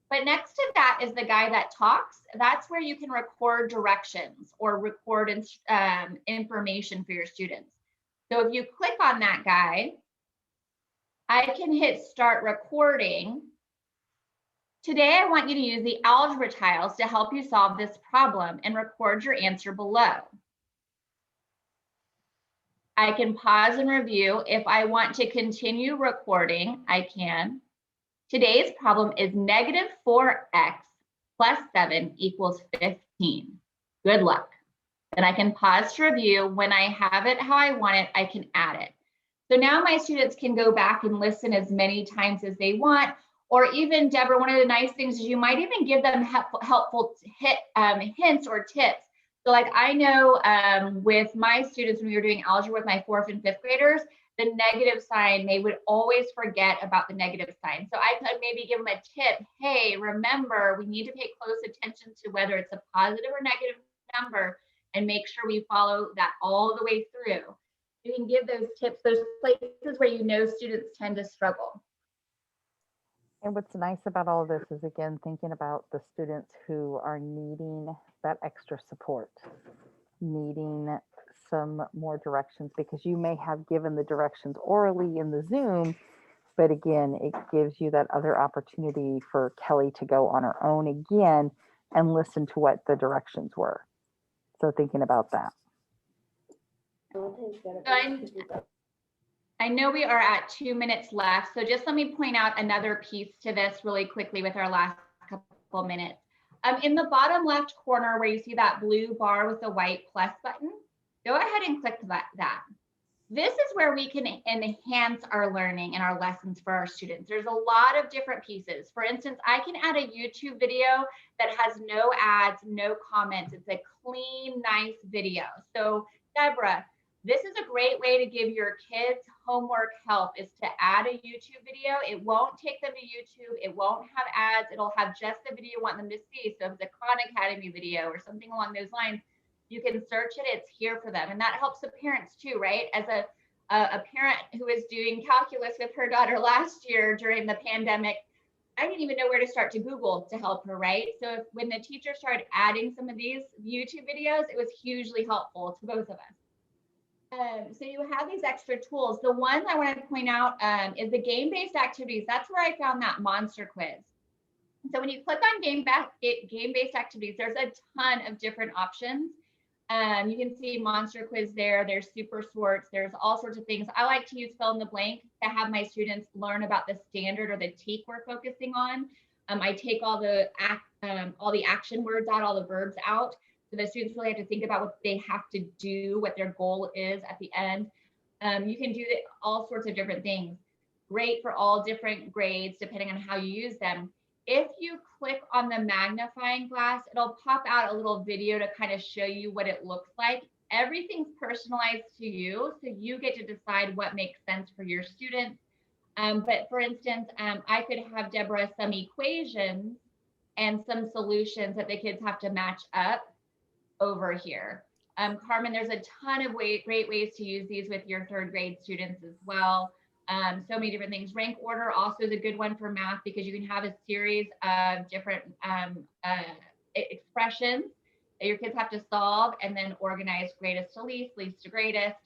But next to that is the guy that talks. That's where you can record directions or record information for your students. So if you click on that guy, I can hit start recording. Today, I want you to use the algebra tiles to help you solve this problem and record your answer below. I can pause and review. If I want to continue recording, I can. Today's problem is negative 4x plus 7 equals 15. Good luck. Then I can pause to review. When I have it how I want it, I can add it. So now my students can go back and listen as many times as they want. Or even, Deborah, one of the nice things is you might even give them helpful hints or tips. So like I know with my students, when we were doing algebra with my 4th and 5th graders, the negative sign, they would always forget about the negative sign. So I could maybe give them a tip. Hey, remember, we need to pay close attention to whether it's a positive or negative number and make sure we follow that all the way through. You can give those tips, those places where you know students tend to struggle. And what's nice about all of this is, again, thinking about the students who are needing that extra support, needing some more directions, because you may have given the directions orally in the Zoom, but again, it gives you that other opportunity for Kelly to go on her own again and listen to what the directions were. So thinking about that. I know we are at 2 minutes left, so just let me point out another piece to this really quickly with our last couple minutes. In the bottom left corner where you see that blue bar with the white plus button, go ahead and click that. This is where we can enhance our learning and our lessons for our students. There's a lot of different pieces. For instance, I can add a YouTube video that has no ads, no comments. It's a clean, nice video. So Deborah, this is a great way to give your kids homework help, is to add a YouTube video. It won't take them to YouTube. It won't have ads. It'll have just the video you want them to see. So if it's a Khan Academy video or something along those lines, you can search it, it's here for them. And that helps the parents too, right? As a parent who was doing calculus with her daughter last year during the pandemic, I didn't even know where to start to Google to help her, right? So when the teacher started adding some of these YouTube videos, it was hugely helpful to both of us. So you have these extra tools. The one I want to point out is the game-based activities. That's where I found that monster quiz. So when you click on game-based activities, there's a ton of different options. You can see monster quiz there. There's super sorts. There's all sorts of things. I like to use fill in the blank to have my students learn about the standard or the teak we're focusing on. I take all the action words out, all the verbs out. So the students really have to think about what they have to do, what their goal is at the end. You can do all sorts of different things. Great for all different grades, depending on how you use them. If you click on the magnifying glass, it'll pop out a little video to kind of show you what it looks like. Everything's personalized to you, so you get to decide what makes sense for your students. But for instance, I could have Deborah some equations and some solutions that the kids have to match up over here. Carmen, there's a ton of great ways to use these with your 3rd grade students as well. So many different things. Rank order also is a good one for math, because you can have a series of different expressions that your kids have to solve and then organize greatest to least to greatest.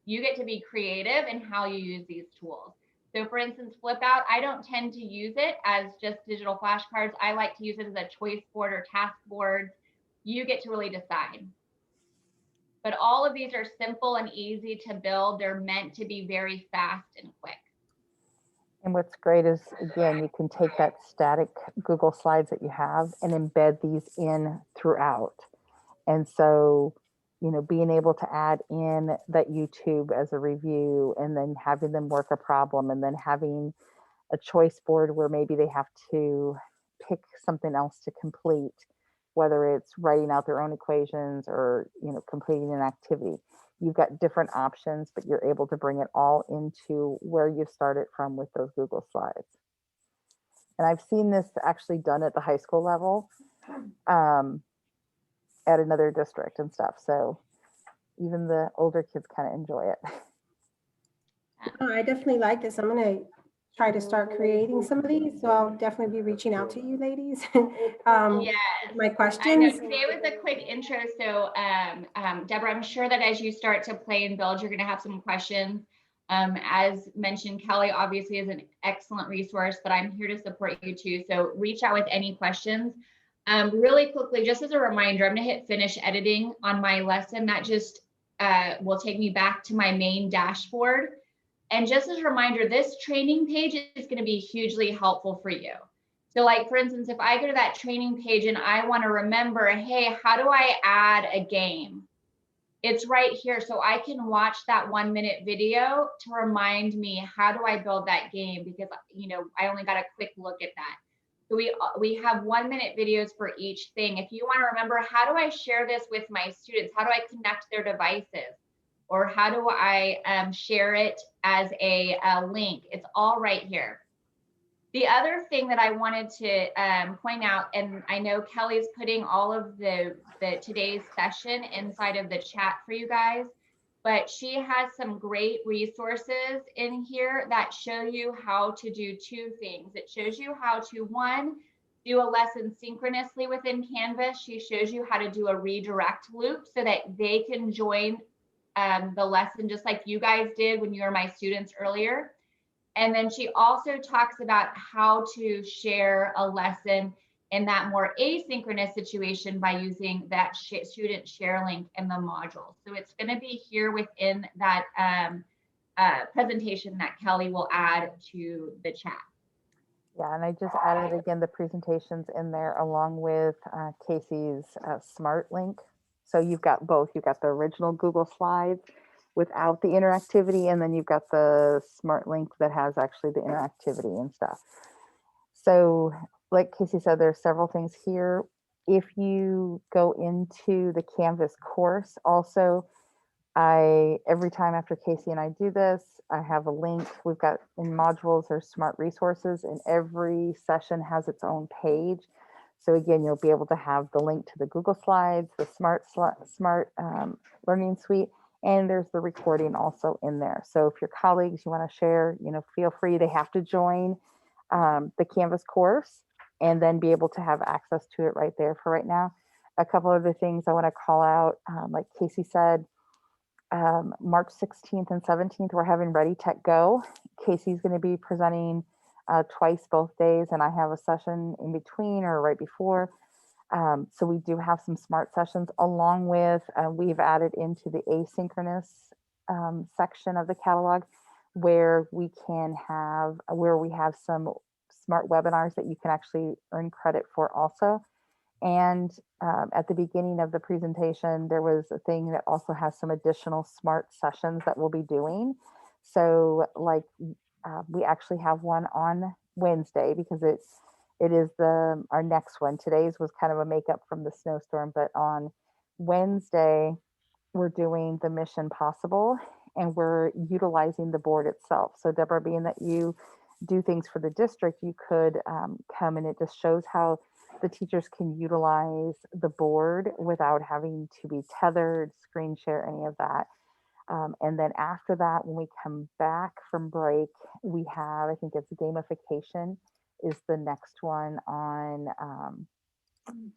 You get to be creative in how you use these tools. So for instance, flip out, I don't tend to use it as just digital flashcards. I like to use it as a choice board or task board. You get to really decide. But all of these are simple and easy to build. They're meant to be very fast and quick. And what's great is, again, you can take that static Google Slides that you have and embed these in throughout. And so, you know, being able to add in that YouTube as a review, and then having them work a problem, and then having a choice board where maybe they have to pick something else to complete, whether it's writing out their own equations or, you know, completing an activity. You've got different options, but you're able to bring it all into where you started from with those Google Slides. And I've seen this actually done at the high school level at another district and stuff. So even the older kids kind of enjoy it. Oh, I definitely like this. I'm going to try to start creating some of these. So I'll definitely be reaching out to you ladies. Yes. My I questions. know today was a quick intro. So Deborah, I'm sure that as you start to play and build, you're going to have some questions. As mentioned, Kelly obviously is an excellent resource, but I'm here to support you too. So reach out with any questions. Really quickly, just as a reminder, I'm going to hit finish editing on my lesson. That just will take me back to my main dashboard. And just as a reminder, this training page is going to be hugely helpful for you. So like, for instance, if I go to that training page and I want to remember, hey, how do I add a game? It's right here. So I can watch that 1-minute video to remind me, how do I build that game? Because, you know, I only got a quick look at that. So we have 1-minute videos for each thing. If you want to remember, how do I share this with my students? How do I connect their devices? Or how do I share it as a link? It's all right here. The other thing that I wanted to point out, and I know Kelly's putting all of the today's session inside of the chat for you guys, but she has some great resources in here that show you how to do two things. It shows you how to, one, do a lesson synchronously within Canvas. She shows you how to do a redirect loop so that they can join the lesson just like you guys did when you were my students earlier. And then she also talks about how to share a lesson in that more asynchronous situation by using that student share link in the module. So it's going to be here within that presentation that Kelly will add to the chat. Yeah, and I just added again the presentations in there along with Casey's Smart link. So you've got both. You've got the original Google Slides without the interactivity, and then you've got the Smart link that has actually the interactivity and stuff. So like Casey said, there's several things here. If you go into the Canvas course, also, every time after Casey and I do this, I have a link. We've got in modules, there's smart resources, and every session has its own page. So again, you'll be able to have the link to the Google Slides, the smart learning suite, and there's the recording also in there. So if your colleagues, you want to share, feel free. They have to join the Canvas course and then be able to have access to it right there for right now. A couple other things I want to call out, like Casey said, March 16th and 17th, we're having Ready Tech Go. Casey's going to be presenting twice both days, and I have a session in between or right before. So we do have some smart sessions along with, we've added into the asynchronous section of the catalog where we have some smart webinars that you can actually earn credit for also. And at the beginning of the presentation, there was a thing that also has some additional smart sessions that we'll be doing. So like we actually have one on Wednesday because it is our next one. Today's was kind of a makeup from the snowstorm, but on Wednesday, we're doing the Mission Possible and we're utilizing the board itself. So Deborah, being that you do things for the district, you could come, and it just shows how the teachers can utilize the board without having to be tethered, screen share, any of that. And then after that, when we come back from break, we have, I think it's gamification is the next one on,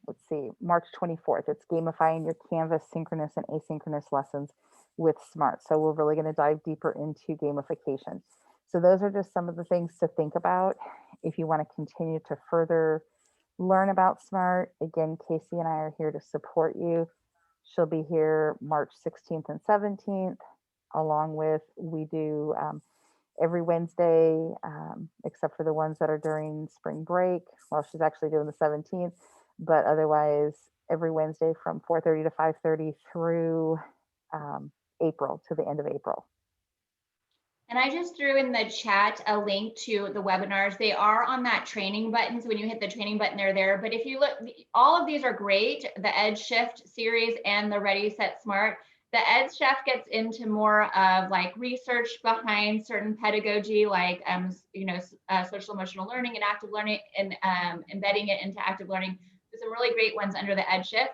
let's see, March 24th. It's gamifying your Canvas synchronous and asynchronous lessons with Smart. So we're really going to dive deeper into gamification. So those are just some of the things to think about if you want to continue to further learn about Smart. Again, Casey and I are here to support you. She'll be here March 16th and 17th, along with, we do every Wednesday, except for the ones that are during spring break. Well, she's actually doing the 17th, but otherwise every Wednesday from 4:30 to 5:30 through April, to the end of April. And I just threw in the chat a link to the webinars. They are on that training button. So when you hit the training button, they're there. But if you look, all of these are great. The Ed Shift series and the Ready, Set, Smart. The Ed Shift gets into more of like research behind certain pedagogy, like social emotional learning and active learning, and embedding it into active learning. There's some really great ones under the Ed Shift.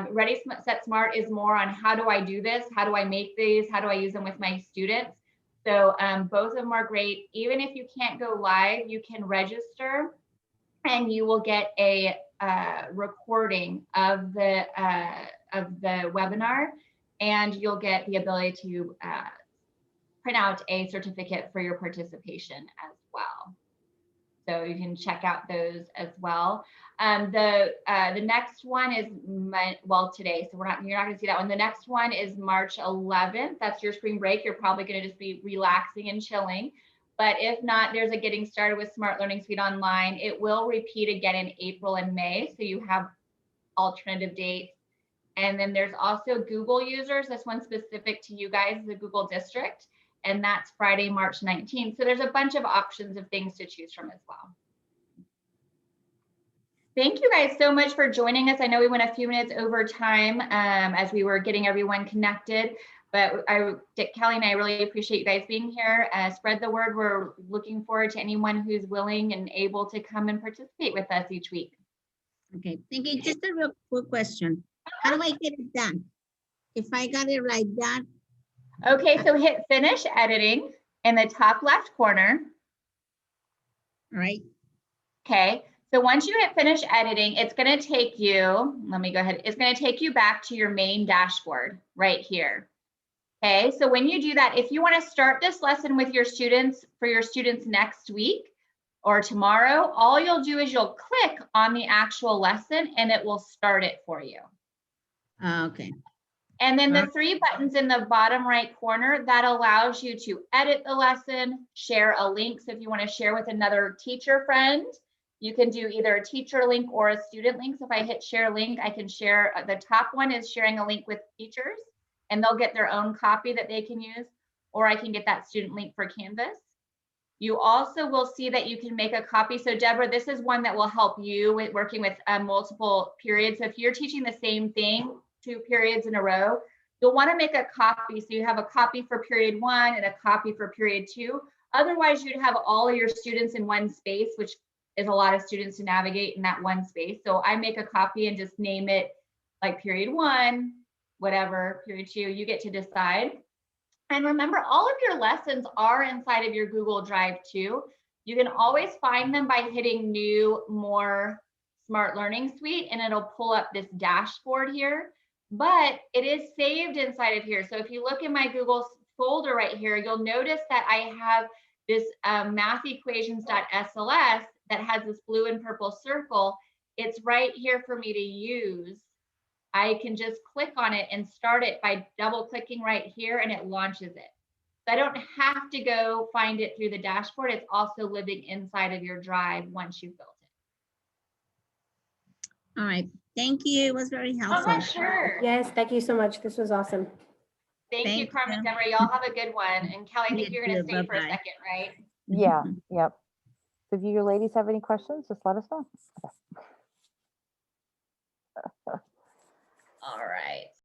Ready, Set, Smart is more on how do I do this? How do I make these? How do I use them with my students? So both of them are great. Even if you can't go live, you can register and you will get a recording of the webinar, and you'll get the ability to print out a certificate for your participation as well. So you can check out those as well. The next one is today, so you're not going to see that one. The next one is March 11th. That's your spring break. You're probably going to just be relaxing and chilling. But if not, there's a Getting Started with Smart Learning Suite online. It will repeat again in April and May, so you have alternative dates. And then there's also Google users. This one's specific to you guys, the Google district. And that's Friday, March 19th. So there's a bunch of options of things to choose from as well. Thank you guys so much for joining us. I know we went a few minutes over time as we were getting everyone connected, but Kelly and I really appreciate you guys being here. Spread the word. We're looking forward to anyone who's willing and able to come and participate with us each week. Okay, thank you. Just a real quick question. How do I get it done? If I got it like that. Okay, so hit finish editing in the top left corner. Right. Okay, so once you hit finish editing, it's going to take you, let me go ahead, it's going to take you back to your main dashboard right here. Okay, so when you do that, if you want to start this lesson with your students for your students next week or tomorrow, all you'll do is you'll click on the actual lesson and it will start it for you. Okay. And then the three buttons in the bottom right corner, that allows you to edit the lesson, share a link. So if you want to share with another teacher friend, you can do either a teacher link or a student link. So if I hit share link, I can share, the top one is sharing a link with teachers and they'll get their own copy that they can use, or I can get that student link for Canvas. You also will see that you can make a copy. So Deborah, this is one that will help you with working with multiple periods. So if you're teaching the same thing 2 periods in a row, you'll want to make a copy. So you have a copy for period 1 and a copy for period 2. Otherwise, you'd have all of your students in one space, which is a lot of students to navigate in that one space. So I make a copy and just name it like period 1, whatever, period 2, you get to decide. And remember, all of your lessons are inside of your Google Drive too. You can always find them by hitting new, more Smart Learning Suite, and it'll pull up this dashboard here, but it is saved inside of here. So if you look in my Google folder right here, you'll notice that I have this mathequations.sls that has this blue and purple circle. It's right here for me to use. I can just click on it and start it by double clicking right here and it launches it. So I don't have to go find it through the dashboard. It's also living inside of your drive once you've built it. All right. Thank you. It was very helpful. Oh, sure. Yes, thank you so much. This was awesome. Thank you, Carmen, Deborah. Y'all have a good one. And Kelly, I think you're going to stay for a second, right? Yeah, yep. So if you ladies have any questions, just let us know. All right.